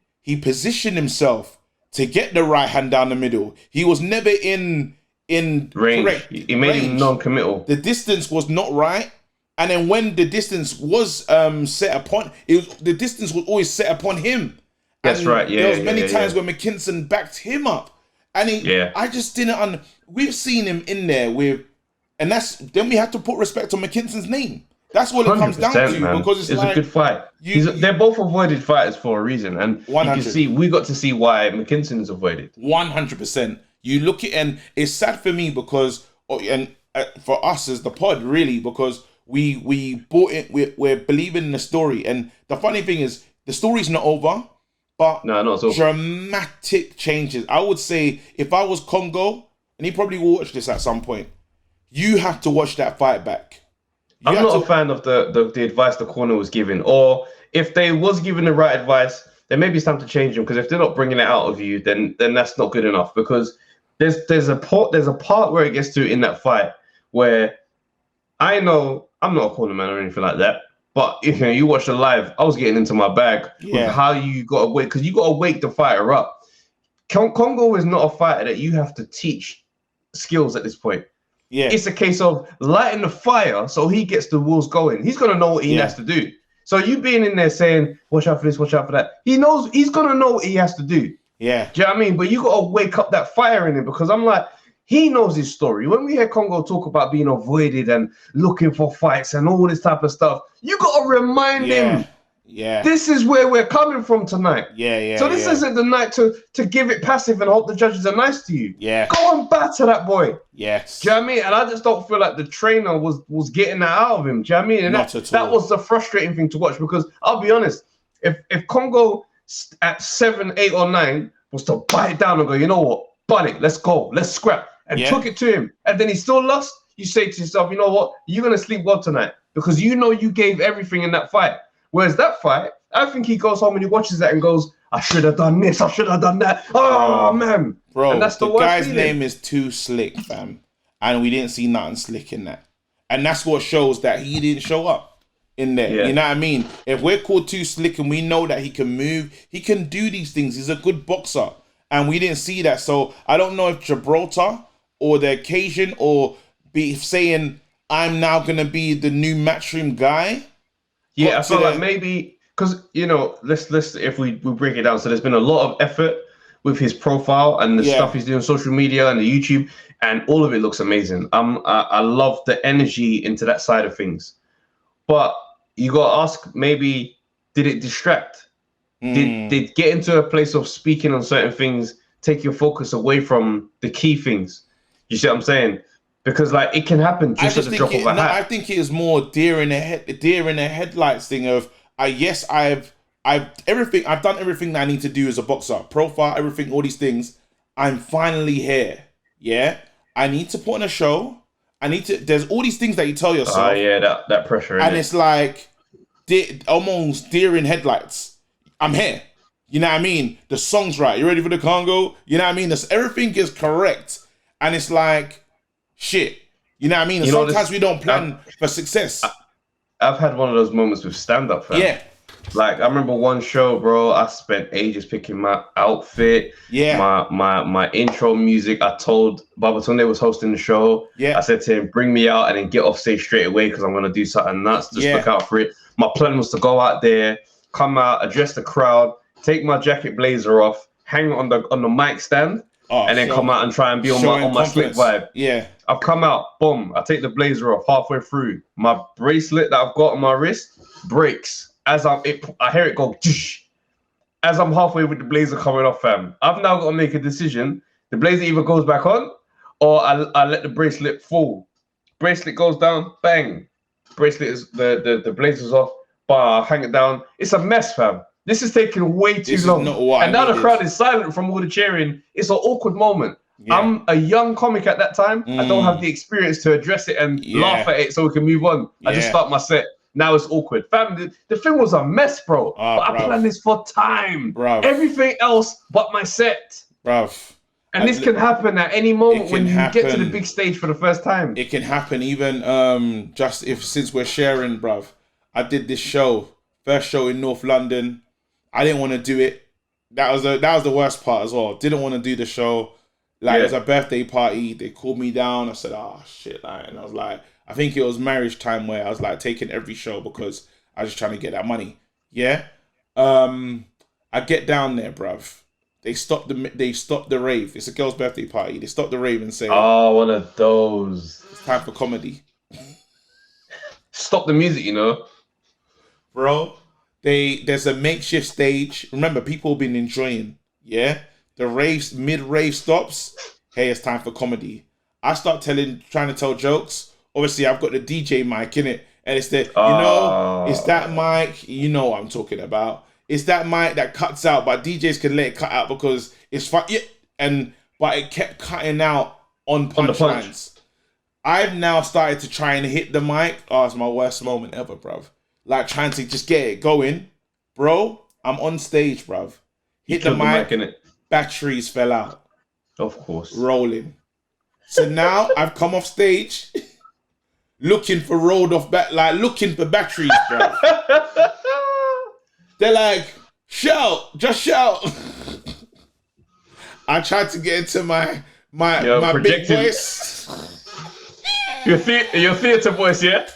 positioned himself to get the right hand down the middle. He was never in range. Correct He made him non-committal. The distance was not right. And then when the distance was set upon, the distance was always set upon him. That's right. Yeah. There was many times when McKinson backed him up, and I just didn't. We've seen him in there with, and then we have to put respect on McKinson's name. That's what it comes down to, man. Because it's like a good fight. They're both avoided fighters for a reason, and you can see we got to see why McKinson is avoided. 100%. You look at, and it's sad for me because, for us as the pod, really, because we bought it. We're believing in the story, and the funny thing is, the story's not over, but dramatic changes. I would say if I was Kongo, and he probably will watch this at some point, you have to watch that fight back. I'm not a fan of the advice the corner was giving, or if they was giving the right advice, then maybe it's time to change them. Because if they're not bringing it out of you, then that's not good enough. Because there's a part where it gets to in that fight where I know I'm not a corner man or anything like that, but if you watch the live, I was getting into my bag with how you got to wake, because you got to wake the fighter up. Kongo is not a fighter that you have to teach skills at this point. Yeah, it's a case of lighting the fire so he gets the wheels going. He's gonna know what he has to do. So you being in there saying, watch out for this, watch out for that. He knows he's gonna know what he has to do. Yeah. Do you know what I mean? But you gotta wake up that fire in him, because I'm like, he knows his story. When we hear Kongo talk about being avoided and looking for fights and all this type of stuff, you gotta remind him. Yeah. This is where we're coming from tonight. So this isn't the night to give it passive and hope the judges are nice to you. Yeah. Go and batter that boy. Yes. Do you know what I mean? And I just don't feel like the trainer was getting that out of him. Do you know what I mean? And that was the frustrating thing to watch, because I'll be honest, if Kongo at 7, 8, or 9 was to bite it down and go, you know what, buddy, let's go, let's scrap, and took it to him, and then he still lost, you say to yourself, you know what, you're gonna sleep well tonight, because you know you gave everything in that fight. Whereas that fight, I think he goes home and he watches that and goes, I should have done this, I should have done that. Oh, man. Bro, and that's the guy's name is Too Slick, fam. And we didn't see nothing slick in that. And that's what shows that he didn't show up in there. Yeah. You know what I mean? If we're called Too Slick and we know that he can move, he can do these things. He's a good boxer. And we didn't see that. So I don't know if Gibraltar or the occasion, or be saying I'm now gonna be the new Matchroom guy. Yeah, I feel like maybe because let's if we break it down. So there's been a lot of effort with his profile and the stuff he's doing on social media and the YouTube, and all of it looks amazing. I love the energy into that side of things, but you got to ask, maybe did it distract? Did get into a place of speaking on certain things take your focus away from the key things? You see what I'm saying? Because like it can happen just at the drop of a hat. I think it is more deer in the headlights thing of I've done everything that I need to do as a boxer, profile, everything, all these things. I'm finally here. Yeah, I need to put on a show. There's all these things that you tell yourself. Oh yeah, that pressure. And it's like almost deer in headlights. I'm here. You know what I mean? The song's right. You ready for the Kongo? You know what I mean? Everything is correct. And it's like, shit. You know what I mean? And sometimes we don't plan for success. I've had one of those moments with stand-up, fam. Yeah. Like, I remember one show, bro, I spent ages picking my outfit, my intro music. I told Babatunde was hosting the show. Yeah. I said to him, bring me out and then get off stage straight away because I'm going to do something nuts. Just look out for it. My plan was to go out there, come out, address the crowd, take my jacket blazer off, hang on the mic stand, and then come out and try and be on my slick vibe. Yeah. I've come out, boom, I take the blazer off halfway through. My bracelet that I've got on my wrist breaks. As I hear it go, as I'm halfway with the blazer coming off, fam. I've now got to make a decision. The blazer either goes back on or I let the bracelet fall. Bracelet goes down, bang. Bracelet is the blazer's off, but I hang it down. It's a mess, fam. This is taking way too long. And now the crowd is silent from all the cheering. It's an awkward moment. Yeah. I'm a young comic at that time. I don't have the experience to address it and laugh at it so we can move on. I just start my set. Now it's awkward. Fam, the thing was a mess, bro. But I planned this for time. Everything else but my set. And this can happen at any moment when you get to the big stage for the first time. It can happen even since we're sharing, bruv. I did this show, first show in North London. I didn't want to do it. That was the worst part as well. Didn't want to do the show. It was a birthday party. They called me down. I said, oh shit. And I was like, I think it was marriage time where I was like taking every show because I was just trying to get that money. Yeah. I get down there, bruv. They stopped the rave. It's a girl's birthday party. They stopped the rave and say, oh, one of those. It's time for comedy. Stop the music, Bro, there's a makeshift stage. Remember, people have been enjoying. Yeah. The rave, mid-rave stops. Hey, it's time for comedy. I start trying to tell jokes. Obviously, I've got the DJ mic in it, and it's it's that mic. You know what I'm talking about. It's that mic that cuts out, but DJs can let it cut out because it's fun. Yeah, but it kept cutting out on punchlines. I've now started to try and hit the mic. Oh, it's my worst moment ever, bruv. Like trying to just get it going, bro. I'm on stage, bruv. Hit the mic, in it. Batteries fell out. Of course. Rolling. So now I've come off stage. Looking for looking for batteries, bro. They're like, shout, just shout. I tried to get into my big voice. Your theater voice, yeah?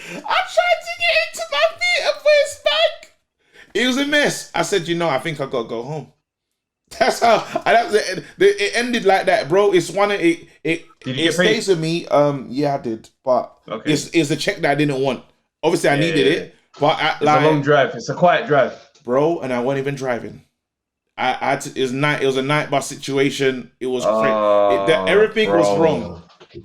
I tried to get into my theater voice back. It was a mess. I said, I think I gotta go home. That's how it ended like that, bro. It's one of it. It stays with me. Yeah, I did, but it's a check that I didn't want. Obviously, I needed it, but it's a long drive. It's a quiet drive, bro. And I wasn't even driving. It was a night bus situation. It was everything was wrong.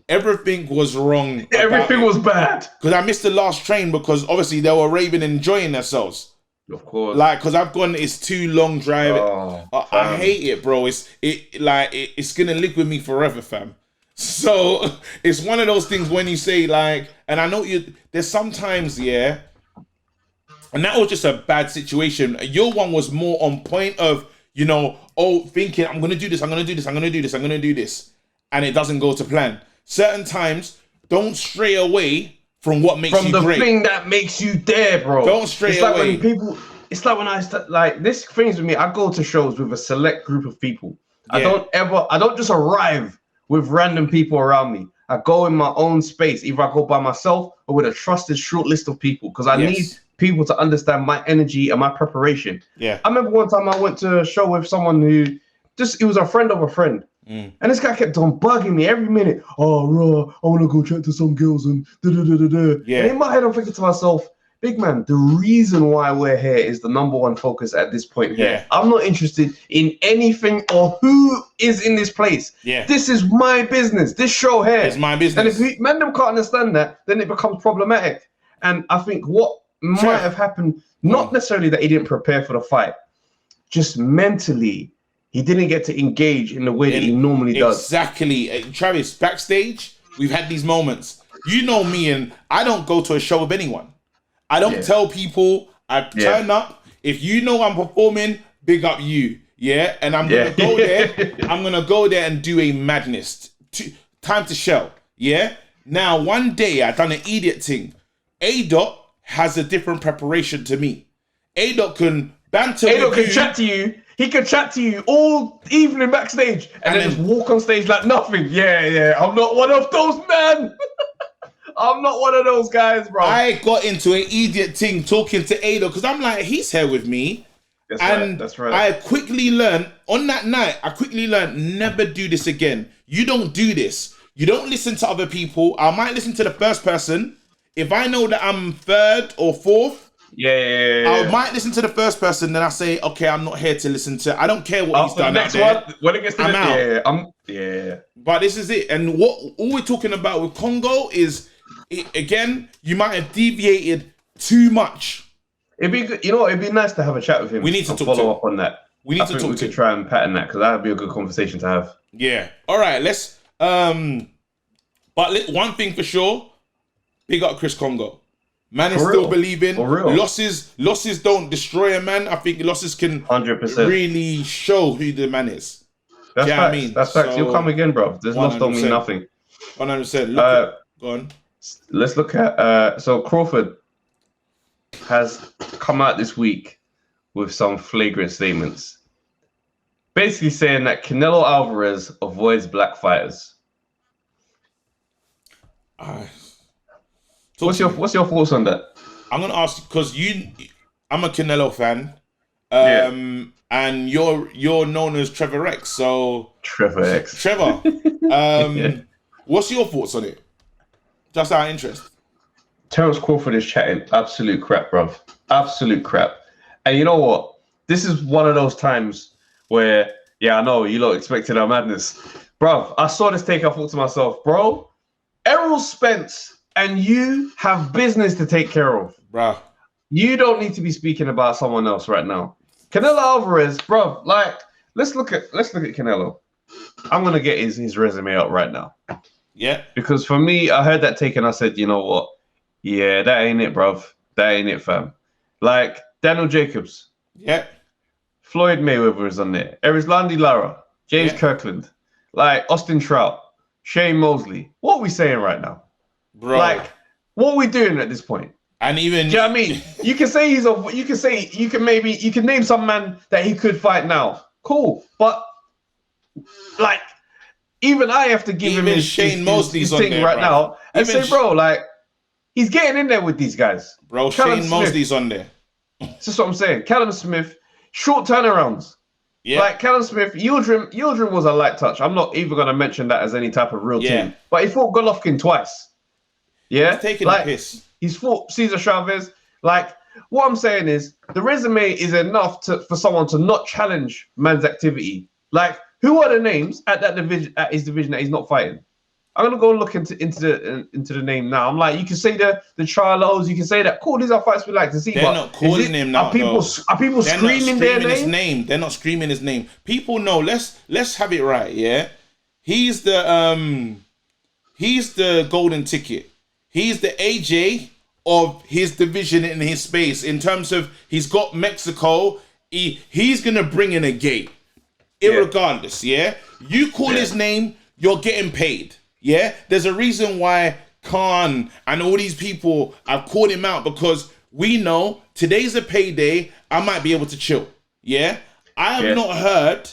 Everything was wrong. Everything was bad because I missed the last train because obviously they were raving and enjoying themselves. Of course. Because I've gone, it's too long drive. I hate it, bro. It's gonna live with me forever, fam. So it's one of those things when you say and I know there's sometimes, and that was just a bad situation. Your one was more on point of, thinking I'm gonna do this, I'm gonna do this, I'm gonna do this, I'm gonna do this. And it doesn't go to plan. Certain times, don't stray away from what makes you great. From the thing that makes you there, bro. Don't stray away. It's like when I start, this thing's with me. I go to shows with a select group of people. Yeah. I don't just arrive with random people around me. I go in my own space. Either I go by myself or with a trusted short list of people because I need people to understand my energy and my preparation. Yeah. I remember one time I went to a show with someone who it was a friend of a friend. And this guy kept on bugging me every minute. Oh, raw, I want to go chat to some girls and da-da-da-da-da. Yeah. And in my head, I'm thinking to myself, big man, the reason why we're here is the number one focus at this point here. Yeah. I'm not interested in anything or who is in this place. Yeah. This is my business. This show here It's my business. And if men them can't understand that, then it becomes problematic. And I think what might have happened, not necessarily that he didn't prepare for the fight, just mentally, he didn't get to engage in the way that he normally does. Exactly. Travis, backstage, we've had these moments. You know me, and I don't go to a show with anyone. I don't tell people. I turn up. If you know I'm performing, big up you. Yeah? And I'm going to go there. I'm going to go there and do a madness. Time to show. Yeah? Now, one day, I done an idiot thing. A-Dot has a different preparation to me. A-Dot can banter with you. A-Dot can chat to you. He can chat to you all evening backstage and then just walk on stage like nothing. Yeah. I'm not one of those, man. I'm not one of those guys, bro. I got into an idiot thing talking to Ado because I'm like, he's here with me. That's right. I quickly learned, on that night, never do this again. You don't do this. You don't listen to other people. I might listen to the first person. If I know that I'm third or fourth, I might listen to the first person, then I say, okay, I'm not here to listen to. I don't care what he's done. The next one, when it gets to But this is it. And all we're talking about with Kongo is, again, you might have deviated too much. It'd be good, it'd be nice to have a chat with him. We need to follow up on that. We need to talk. We could try and pattern that because that would be a good conversation to have. Yeah. All right. Let's. But one thing for sure, big up Chris Kongo. Man is still believing. Losses don't destroy a man. I think losses can 100% really show who the man is. That's facts. I mean? That's facts. You'll come again, bro. This loss don't mean nothing. 100%. Go on. Let's look at so Crawford has come out this week with some flagrant statements, basically saying that Canelo Alvarez avoids black fighters. What's your thoughts on that? I'm gonna ask because I'm a Canelo fan, and you're known as Trevor X. So Trevor, what's your thoughts on it? Just out of interest. Terence Crawford is chatting absolute crap, bruv. Absolute crap. And you know what? This is one of those times where, I know you lot expected our madness, bruv. I saw this take. I thought to myself, bro, Errol Spence. And you have business to take care of. Bruh. You don't need to be speaking about someone else right now. Canelo Alvarez, bro, let's look at Canelo. I'm gonna get his resume up right now. Yeah. Because for me, I heard that take and I said, you know what? Yeah, that ain't it, bruv. That ain't it, fam. Like Daniel Jacobs. Yeah. Floyd Mayweather is on there. Erislandy Lara. James Kirkland. Like Austin Trout. Shane Mosley. What are we saying right now? Bro. Like, what are we doing at this point? And even, do you know what I mean? You can say you can name some man that he could fight now. Cool, but like, even I have to give him his thing right now and say, bro, like, he's getting in there with these guys. Bro, Shane Mosley's on there. That's just what I'm saying. Callum Smith, short turnarounds. Yeah. Like Callum Smith, Yildirim was a light touch. I'm not even going to mention that as any type of real team. But he fought Golovkin twice. Yeah, he's taking a piss. He's fought Cesar Chavez. Like, what I'm saying is the resume is enough for someone to not challenge man's activity. Like, who are the names at that division, at his division, that he's not fighting? I'm gonna go look into the name now. I'm like, you can say the Charlos, you can say that. Cool, these are fights we like to see. They're not calling him now. Are people screaming their name? They're not screaming his name. People know. Let's have it right. Yeah, he's the golden ticket. He's the AJ of his division in his space. In terms of he's got Mexico, he's gonna bring in a gate, irregardless. Yeah, you call his name, you're getting paid. Yeah, there's a reason why Khan and all these people have called him out, because we know today's a payday. I might be able to chill. Yeah, I have not heard.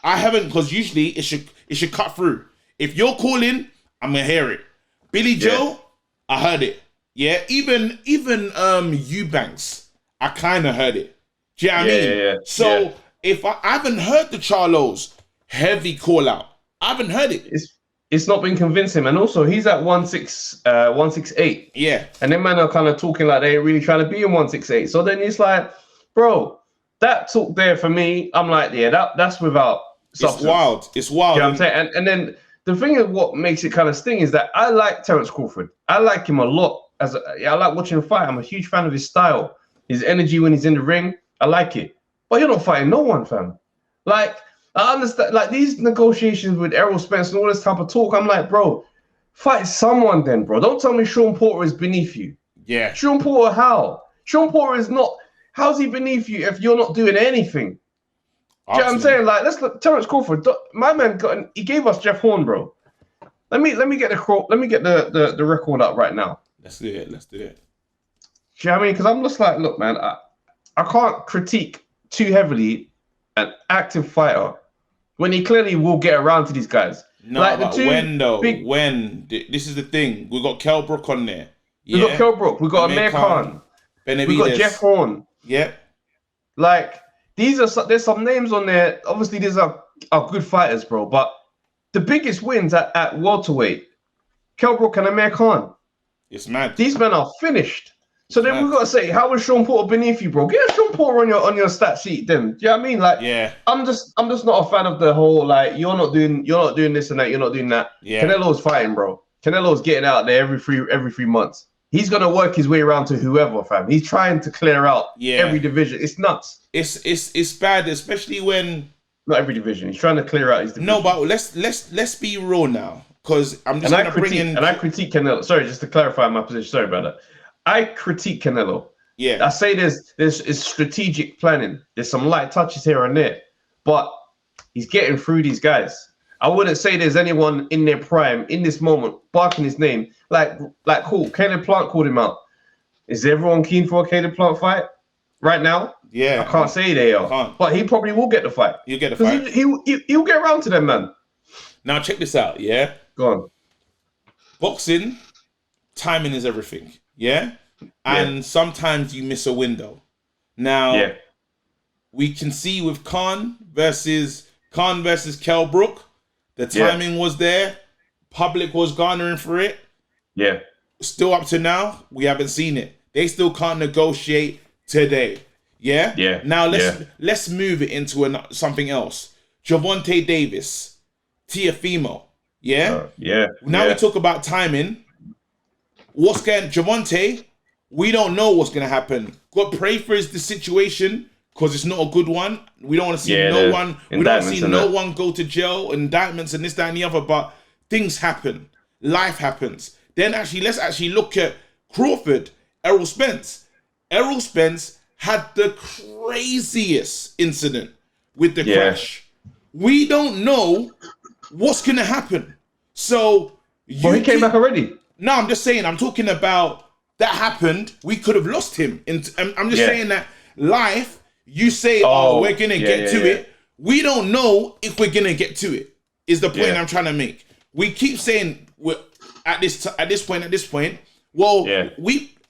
I haven't, because usually it should cut through. If you're calling, I'm gonna hear it. Billy Joe, I heard it. Yeah, even Eubanks, I kind of heard it. Do you know what I mean? Yeah. So if I haven't heard the Charlos heavy call out, I haven't heard it. It's not been convincing, and also he's at 168. Yeah, and then man are kind of talking like they ain't really trying to be in 168. So then it's like, bro, that talk there for me, I'm like, yeah, that's without substance. It's wild. You know what I'm saying? And then the thing is, what makes it kind of sting is that I like Terence Crawford. I like him a lot. I like watching him fight. I'm a huge fan of his style, his energy when he's in the ring. I like it. But you're not fighting no one, fam. Like, I understand, like these negotiations with Errol Spence and all this type of talk. I'm like, bro, fight someone then, bro. Don't tell me Sean Porter is beneath you. Yeah. Sean Porter, how? Sean Porter is not. How's he beneath you if you're not doing anything? Do you know what I'm saying? Like, let's look. Terence Crawford, my man he gave us Jeff Horn, bro. Let me get the record up right now. Let's do it. Do you know what I mean? Because I'm just like, look, man, I can't critique too heavily an active fighter when he clearly will get around to these guys. No, like but when though? When? This is the thing. We got Kell Brook on there. Yeah? We got Kell Brook. We got Amir Khan. We got Jeff Horn. Yeah. Like, there's some names on there. Obviously, these are good fighters, bro. But the biggest wins at welterweight, Kell Brook and Amir Khan. It's mad. These men are finished. So then we've got to say, how was Sean Porter beneath you, bro? Get Sean Porter on your stat sheet then. Do you know what I mean? Like, yeah. I'm just not a fan of the whole, like, you're not doing this and that, you're not doing that. Yeah. Canelo's fighting, bro. Canelo's getting out there every 3 months. He's gonna work his way around to whoever, fam. He's trying to clear out every division. It's nuts. It's bad, especially when not every division. He's trying to clear out his division. No, but let's be real now, because I'm just gonna bring in. And I critique Canelo. Sorry, just to clarify my position. Sorry about that. I critique Canelo. Yeah. I say there's strategic planning. There's some light touches here and there, but he's getting through these guys. I wouldn't say there's anyone in their prime in this moment barking his name. Like cool. Caleb Plant called him out. Is everyone keen for a Caleb Plant fight right now? Yeah. I can't say they are, but he probably will get the fight. You'll get the fight. He'll get around to them, man. Now check this out. Yeah. Go on. Boxing, timing is everything. Yeah. And sometimes you miss a window. Now, we can see with Khan versus Kell Brook, the timing was there. Public was garnering for it. Yeah. Still up to now, we haven't seen it. They still can't negotiate today. Yeah? Yeah. Now let's move it into something else. Gervonta Davis, Teofimo. Yeah? Now we talk about timing. What's going Gervonta? We don't know what's gonna happen. Got to pray for the situation because it's not a good one. We don't want to see no one. We don't see no one go to jail, indictments and this, that, and the other. But things happen. Life happens. Then let's look at Crawford, Errol Spence. Errol Spence had the craziest incident with the crash. We don't know what's gonna happen. So he came back already. No, I'm just saying. I'm talking about. That happened, we could have lost him. I'm just saying that life, you say, we're going to get to it. We don't know if we're going to get to it, is the point I'm trying to make. We keep saying, we're at this point. Well,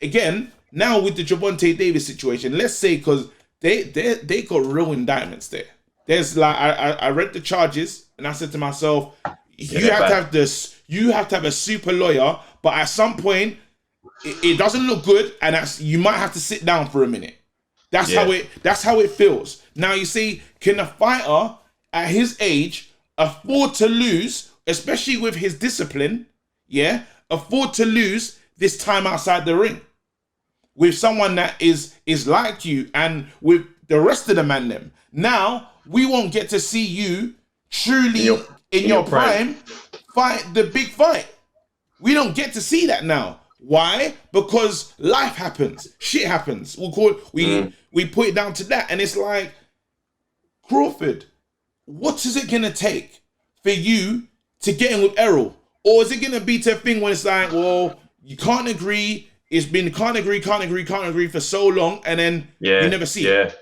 again, now with the Gervonta Davis situation, let's say, because they got real indictments there. There's like, I read the charges, and I said to myself, you have to have a super lawyer, but at some point, it doesn't look good, and you might have to sit down for a minute. That's how it feels. Now you see, can a fighter at his age afford to lose, especially with his discipline? Yeah, afford to lose this time outside the ring with someone that is like you and with the rest of the man them. Now we won't get to see you truly in your prime fight the big fight. We don't get to see that now. Why? Because life happens. Shit happens. We put it down to that. And it's like, Crawford, what is it going to take for you to get in with Errol? Or is it going to be to a thing where it's like, well, you can't agree. It's been can't agree for so long. And then you never see it.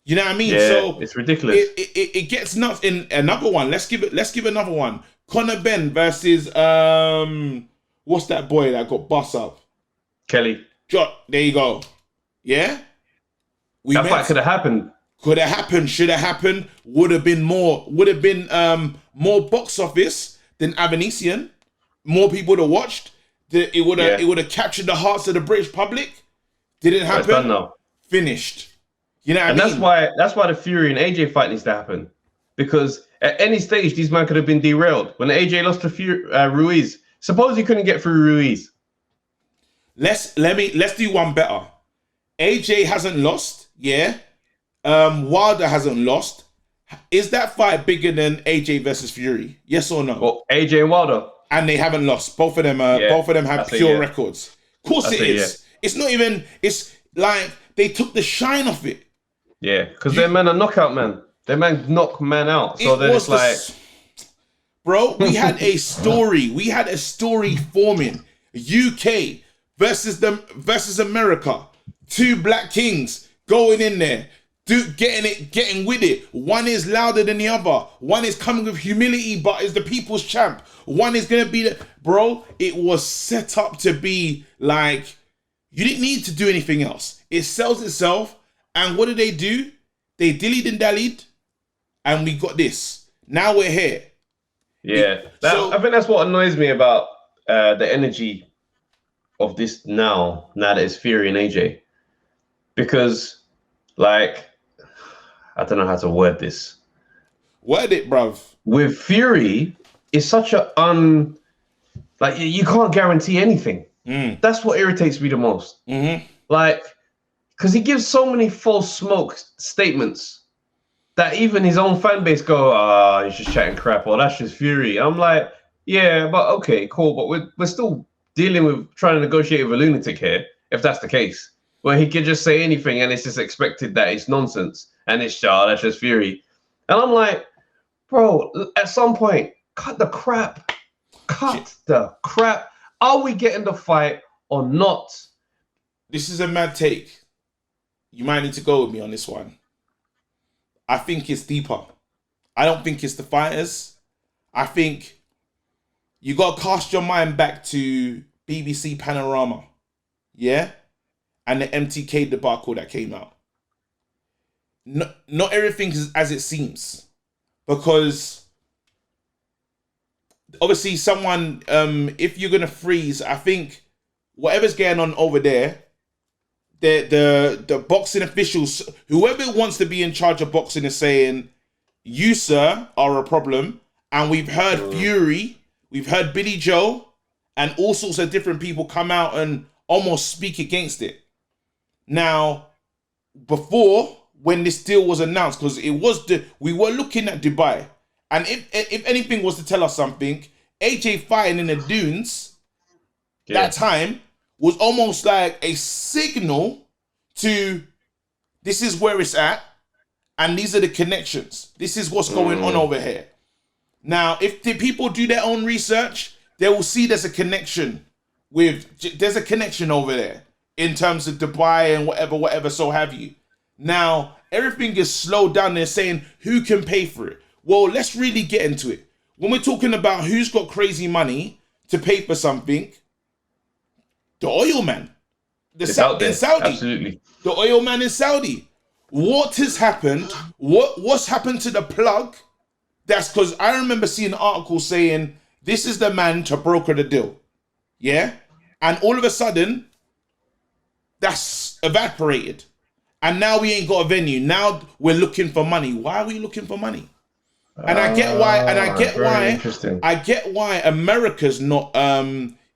You know what I mean? Yeah, so it's ridiculous. It gets nuts. In another one, let's give another one. Conor Ben versus what's that boy that got bust up? Kelly. There you go. Yeah? That fight could have happened. Could have happened, should have happened, would have been more box office than Avenesian. More people to watched. It would have captured the hearts of the British public. Didn't happen. It's done now. Finished. You know what I mean? That's why the Fury and AJ fight needs to happen. Because at any stage, these men could have been derailed. When AJ lost to Ruiz, suppose he couldn't get through Ruiz. Let's do one better. AJ hasn't lost, yeah. Wilder hasn't lost. Is that fight bigger than AJ versus Fury? Yes or no? Well, AJ and Wilder, and they haven't lost. Both of them have pure records. Of course it is. Yeah. It's not even. It's like they took the shine off it. Yeah, because their men are knockout men. Their men knock man out. So then it's like, bro, we had a story. We had a story forming. UK versus America. Two black kings going in there. Getting with it. One is louder than the other. One is coming with humility, but is the people's champ. One is gonna be bro. It was set up to be like you didn't need to do anything else. It sells itself. And what did they do? They dillied and dallied, and we got this. Now we're here. Yeah, I think that's what annoys me about the energy of this now that it's Fury and AJ, because like. I don't know how to word this. Word it, bruv. With Fury, it's such a like you can't guarantee anything. That's what irritates me the most. Mm-hmm. Like, because he gives so many false smoke statements that even his own fan base go, he's just chatting crap, or that's just Fury. I'm like, yeah, but okay, cool, but we're still dealing with trying to negotiate with a lunatic here, if that's the case. Where he could just say anything and it's just expected that it's nonsense. And it's that's just Fury. And I'm like, bro, at some point, cut the crap. Cut the crap. Are we getting the fight or not? This is a mad take. You might need to go with me on this one. I think it's deeper. I don't think it's the fighters. I think you got to cast your mind back to BBC Panorama. Yeah? And the MTK debacle that came out. Not everything is as it seems, because obviously someone, if you're gonna freeze, I think whatever's going on over there, the boxing officials, whoever wants to be in charge of boxing, is saying, you sir are a problem, and we've heard Fury, we've heard Billy Joe, and all sorts of different people come out and almost speak against it. Now, before, when this deal was announced, because we were looking at Dubai, and if anything was to tell us something, AJ fighting in the dunes that time was almost like a signal to this is where it's at, and these are the connections. This is what's going on over here. Now, if the people do their own research, they will see there's a connection over there in terms of Dubai and whatever, so have you. Now, everything is slowed down. They're saying, who can pay for it? Well, let's really get into it. When we're talking about who's got crazy money to pay for something, the oil man. In Saudi. Absolutely. The oil man in Saudi. What has happened? What's happened to the plug? That's because I remember seeing an article saying, this is the man to broker the deal. Yeah? And all of a sudden, that's evaporated. And now we ain't got a venue. Now we're looking for money. Why are we looking for money? And I get why. And I get why America's not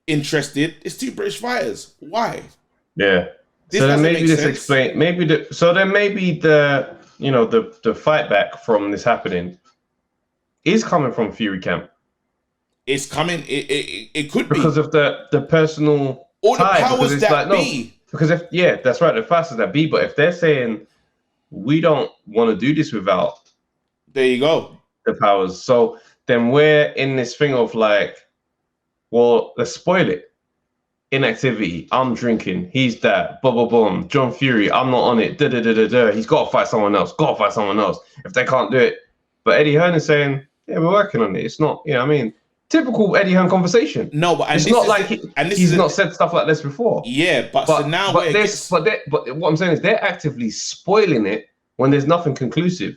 interested. It's two British fighters. Why? Yeah. So then maybe this explain. So then maybe the fight back from this happening is coming from Fury camp. It's coming. It could be because of the personal or the powers that be. Because that's right, the fastest that be. But if they're saying we don't want to do this without, there you go, the powers. So then we're in this thing of like, well, let's spoil it. Inactivity. I'm drinking. He's that. Boom, boom, boom. John Fury. I'm not on it. Da da da da da. He's got to fight someone else. If they can't do it, but Eddie Hearn is saying Yeah, we're working on it. It's not, you know what I mean? Typical Eddie Hearn conversation. No, but it's not like he's not said stuff like this before. Yeah, but so now but what I'm saying is they're actively spoiling it when there's nothing conclusive.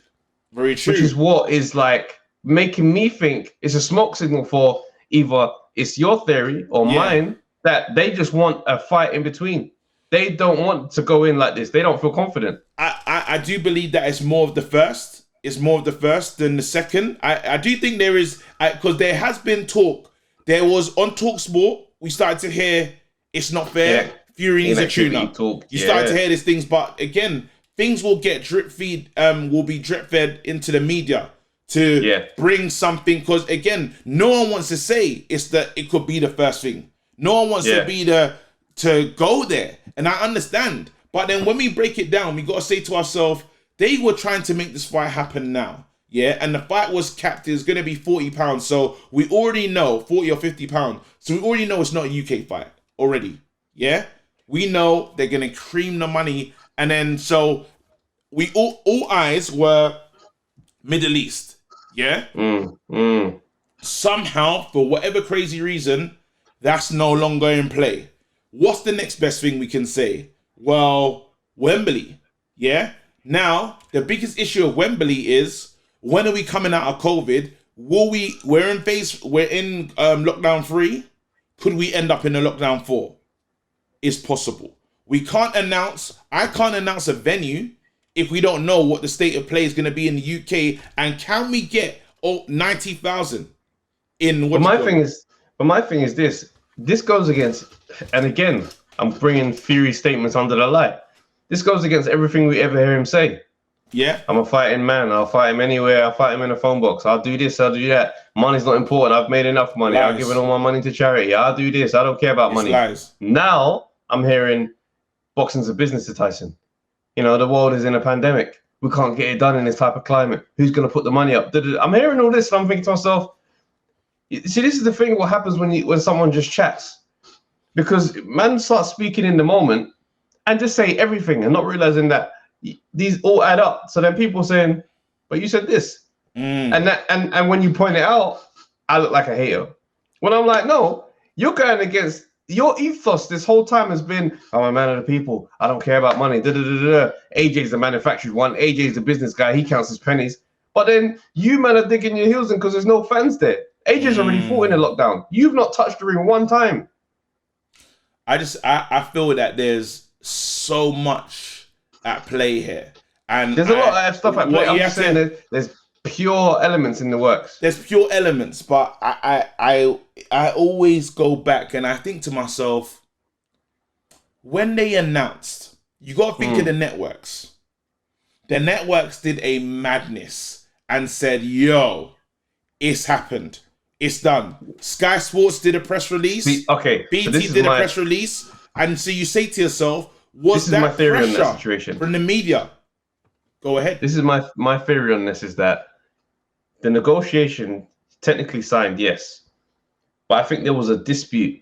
Very true. Which is what is like making me think it's a smoke signal for either it's your theory or mine that they just want a fight in between. They don't want to go in like this. They don't feel confident. I do believe that it's more of the first. It's more of the first than the second. I do think there is, because there has been talk. There was on TalkSport, we started to hear it's not fair. Yeah. Fury needs a tune-up. You started to hear these things, but again, things will get will be drip fed into the media to bring something. Because again, no one wants to say it could be the first thing. No one wants to be to go there, and I understand. But then when we break it down, we got to say to ourselves, they were trying to make this fight happen now. Yeah, and the fight was capped. It's going to be £40. So we already know, 40 or £50. So we already know it's not a UK fight already. Yeah, we know they're going to cream the money. And then so we all eyes were Middle East. Yeah. Somehow, for whatever crazy reason, that's no longer in play. What's the next best thing we can say? Well, Wembley. Yeah. Now, the biggest issue of Wembley is, when are we coming out of COVID? We're in lockdown 3. Could we end up in a lockdown 4? It's possible. I can't announce a venue if we don't know what the state of play is going to be in the UK. And can we get 90,000 in what? But my thing is this goes against, and again, I'm bringing Fury statements under the light. This goes against everything we ever hear him say. Yeah. I'm a fighting man. I'll fight him anywhere. I'll fight him in a phone box. I'll do this. I'll do that. Money's not important. I've made enough money. Lies. I'll give all my money to charity. I'll do this. I don't care about money. Lies. Now I'm hearing boxing's a business to Tyson. You know, the world is in a pandemic. We can't get it done in this type of climate. Who's going to put the money up? I'm hearing all this and I'm thinking to myself, see, this is the thing what happens when someone just chats. Because man starts speaking in the moment and just say everything and not realizing that these all add up. So then people saying, but you said this. And when you point it out, I look like a hater. When I'm like, no, you're going against your ethos this whole time has been, I'm a man of the people. I don't care about money. AJ's the manufactured one. AJ's the business guy. He counts his pennies. But then you man are digging your heels in because there's no fans there. AJ's already fought in a lockdown. You've not touched the ring one time. I feel that there's so much at play here, and there's a lot of stuff at play. I'm just saying there's pure elements in the works. There's pure elements, but I always go back and I think to myself, when they announced, you got to think of the networks. The networks did a madness and said, "Yo, it's happened. It's done." Sky Sports did a press release. BT did a press release. And so you say to yourself, was that my theory on that pressure situation from the media? Go ahead. This is my theory on this is that the negotiation technically signed, yes. But I think there was a dispute,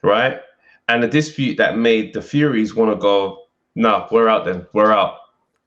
right? And a dispute that made the Furies want to go, no, we're out then. We're out.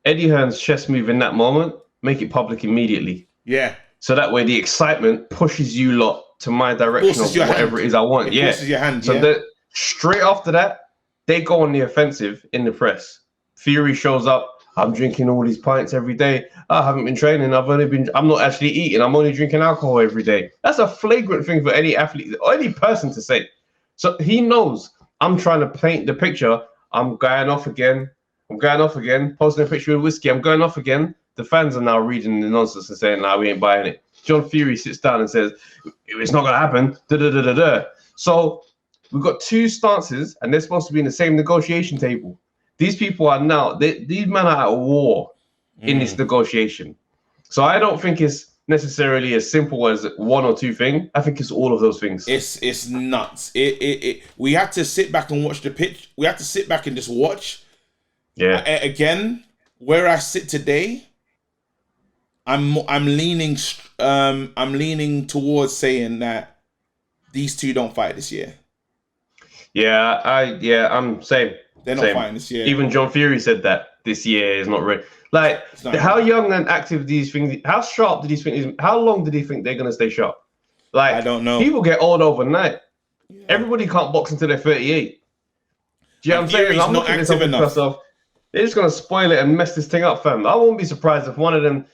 Eddie Hearn's chest move in that moment, make it public immediately. Yeah. So that way the excitement pushes you lot to my direction of whatever it is I want. It forces your hand, so straight after that, they go on the offensive in the press. Fury shows up. I'm drinking all these pints every day. I haven't been training. I'm not actually eating. I'm only drinking alcohol every day. That's a flagrant thing for any athlete or any person to say. So he knows I'm trying to paint the picture. I'm going off again. Posting a picture with whiskey. I'm going off again. The fans are now reading the nonsense and saying, nah, we ain't buying it. John Fury sits down and says, it's not going to happen. So we've got two stances and they're supposed to be in the same negotiation table. These people are now, these men are at war in this negotiation. So I don't think it's necessarily as simple as one or two things. I think it's all of those things. It's nuts. We have to sit back and watch the pitch. We have to sit back and just watch. Yeah. Again, where I sit today, I'm leaning towards saying that these two don't fight this year. I'm same. They're not fighting this year. Even John Fury said that. this year is not ready. Like, how young and active these things? How sharp do these think? How long do they think they're gonna stay sharp? Like, I don't know. People get old overnight. Yeah. Everybody can't box until they're 38. Do you know what I'm saying? I'm not active enough. Myself, they're just gonna spoil it and mess this thing up, fam. I won't be surprised if one of them.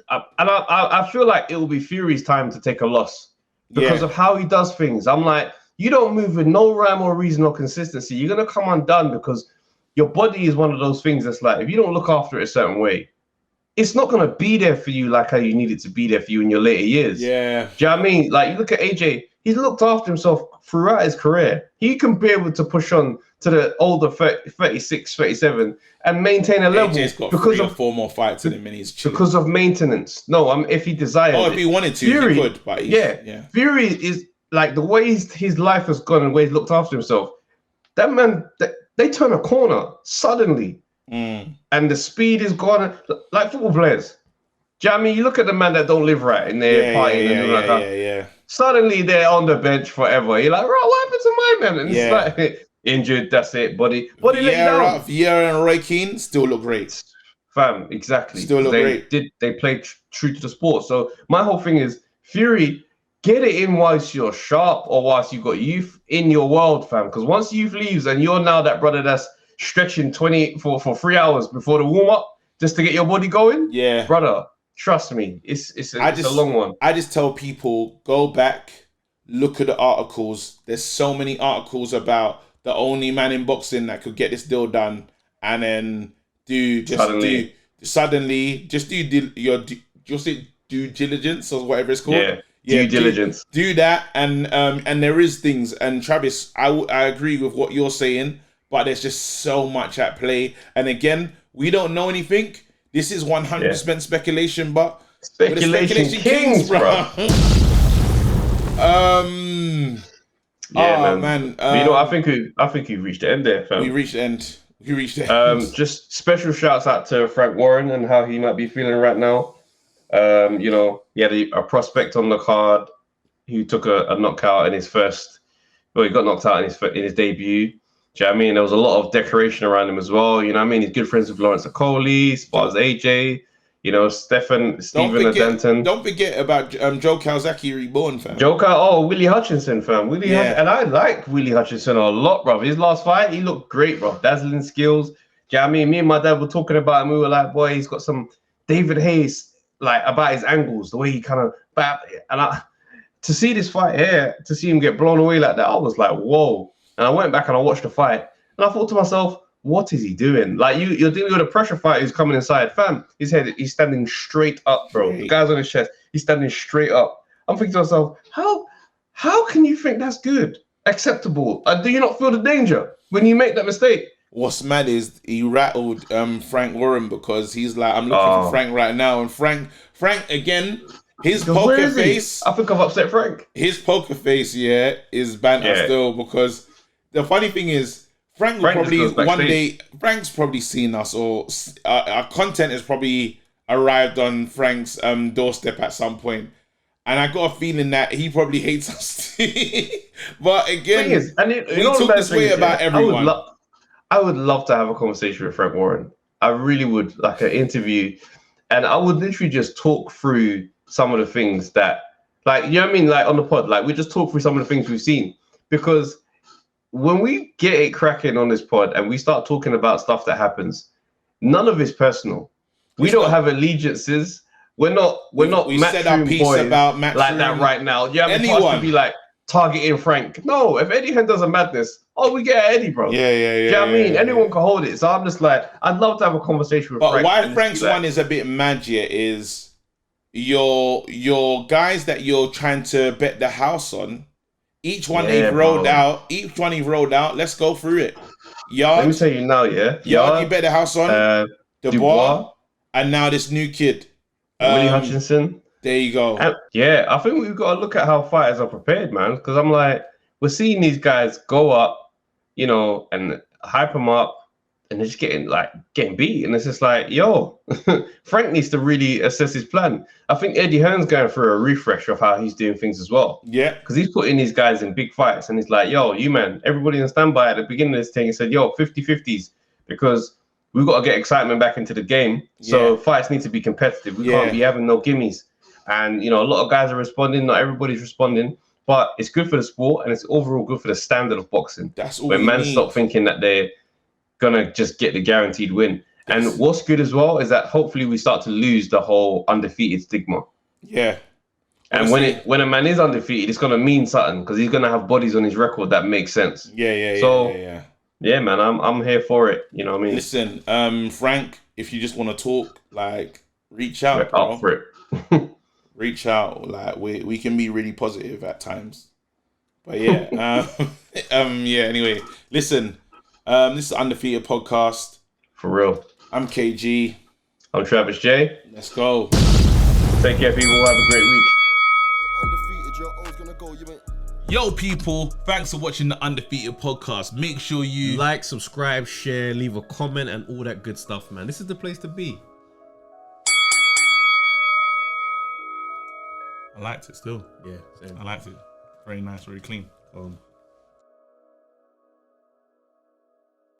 I feel like it will be Fury's time to take a loss because of how he does things. I'm like, you don't move with no rhyme or reason or consistency. You're gonna come undone because your body is one of those things that's like, if you don't look after it a certain way, it's not gonna be there for you like how you need it to be there for you in your later years. Yeah. Do you know what I mean? Like, you look at AJ, he's looked after himself throughout his career. He can be able to push on to the older 36, 37 and maintain a level. AJ's got because 3 or 4 more fights in him and he's chilling. Because of maintenance. No, if he desired. Oh, if he wanted to, Fury, he could. But Fury is like the way his life has gone and the way he's looked after himself. That man, they turn a corner suddenly. And the speed is gone, like football players. Do you know what I mean? You look at the man that don't live right in their partying and like that. Suddenly they're on the bench forever. You're like, right, what happened to my man? And it's like injured, that's it, body let you down. Vieira and Roy Keane still look great. Fam, exactly. Still look great. They played true to the sport. So my whole thing is, Fury, get it in whilst you're sharp or whilst you've got youth in your world, fam. Because once youth leaves and you're now that brother that's stretching 20 for 3 hours before the warm-up just to get your body going, brother, trust me, it's a long one. I just tell people, go back, look at the articles. There's so many articles about the only man in boxing that could get this deal done, and then do your due diligence or whatever it's called. Due diligence. Do that, and there is things. And Travis, I agree with what you're saying, but there's just so much at play. And again, we don't know anything. This is 100% speculation, but speculation kings, bro. Man. You know, I think we've reached the end there, fam. We reached the end. Just special shouts out to Frank Warren and how he might be feeling right now. You know, he had a prospect on the card who took a knockout in his first. Well, he got knocked out in his debut. Do you know what I mean? There was a lot of decoration around him as well. You know what I mean? He's good friends with Lawrence Okoli, spars AJ. You know, Stephen Denton. Don't forget about Joe Calzaghe reborn, fam. Willie Hutchinson, fam. And I like Willie Hutchinson a lot, bro. His last fight, he looked great, bro. Dazzling skills. Do you know what I mean? Me and my dad were talking about him. We were like, boy, he's got some David Hayes, like, about his angles, the way he kind of to see this fight here, to see him get blown away like that, I was like, whoa. And I went back and I watched the fight, and I thought to myself, what is he doing? Like, you're dealing with a pressure fighter who's coming inside. Fam, his head, he's standing straight up, bro. The guy's on his chest, he's standing straight up. I'm thinking to myself, how can you think that's good, acceptable? Do you not feel the danger when you make that mistake? What's mad is he rattled Frank Warren because he's like, I'm looking for Frank right now, and Frank again. His poker face. I think I've upset Frank. His poker face, is banter still, because the funny thing is, Frank will probably one day. Frank's probably seen us, or our content has probably arrived on Frank's doorstep at some point, and I got a feeling that he probably hates us. But again, we talk this way about everyone. I would love to have a conversation with Frank Warren. I really would, like an interview, and I would literally just talk through some of the things that, like, you know what I mean, like on the pod, like we just talk through some of the things we've seen, because when we get it cracking on this pod and we start talking about stuff that happens, none of it's personal. We don't have allegiances. We're not said our piece about matchroom like that right now. Yeah, anyone to be like targeting Frank. No, if Eddie Hearn does a madness, we get Eddie, bro. Yeah. You know what I mean? Anyone can hold it. So I'm just like, I'd love to have a conversation with Frank. But why Frank's one is a bit mad here is your guys that you're trying to bet the house on, each one they've rolled out, let's go through it. Yard, let me tell you now, Yard, you bet the house on, Dubois, and now this new kid, Willie Hutchinson. There you go. And, I think we've got to look at how fighters are prepared, man, because I'm like, we're seeing these guys go up, you know, and hype them up, and they're just getting beat. And it's just like, Frank needs to really assess his plan. I think Eddie Hearn's going through a refresh of how he's doing things as well. Yeah. Because he's putting these guys in big fights, and he's like, you man, everybody on standby at the beginning of this thing, he said, 50-50s. Because we've got to get excitement back into the game. So fights need to be competitive. We can't be having no gimmies. And, you know, a lot of guys are responding. Not everybody's responding. But it's good for the sport, and it's overall good for the standard of boxing. That's all when men stop thinking that they're going to just get the guaranteed win. And what's good as well is that hopefully we start to lose the whole undefeated stigma. Yeah. And when a man is undefeated, it's going to mean something because he's going to have bodies on his record that make sense. Yeah, man, I'm here for it. You know what I mean? Listen, Frank, if you just want to talk, like, reach out, bro. Up for it. Reach out. Like, we can be really positive at times. But yeah, anyway, listen, this is Undefeated Podcast. For real. I'm KG. I'm Travis J. Let's go. Take care, people. Have a great week. Undefeated, you're always gonna go. You ain't. Yo, people, thanks for watching the Undefeated Podcast. Make sure you like, subscribe, share, leave a comment, and all that good stuff, man. This is the place to be. I liked it still. Yeah, same. I liked it. Very nice, very clean.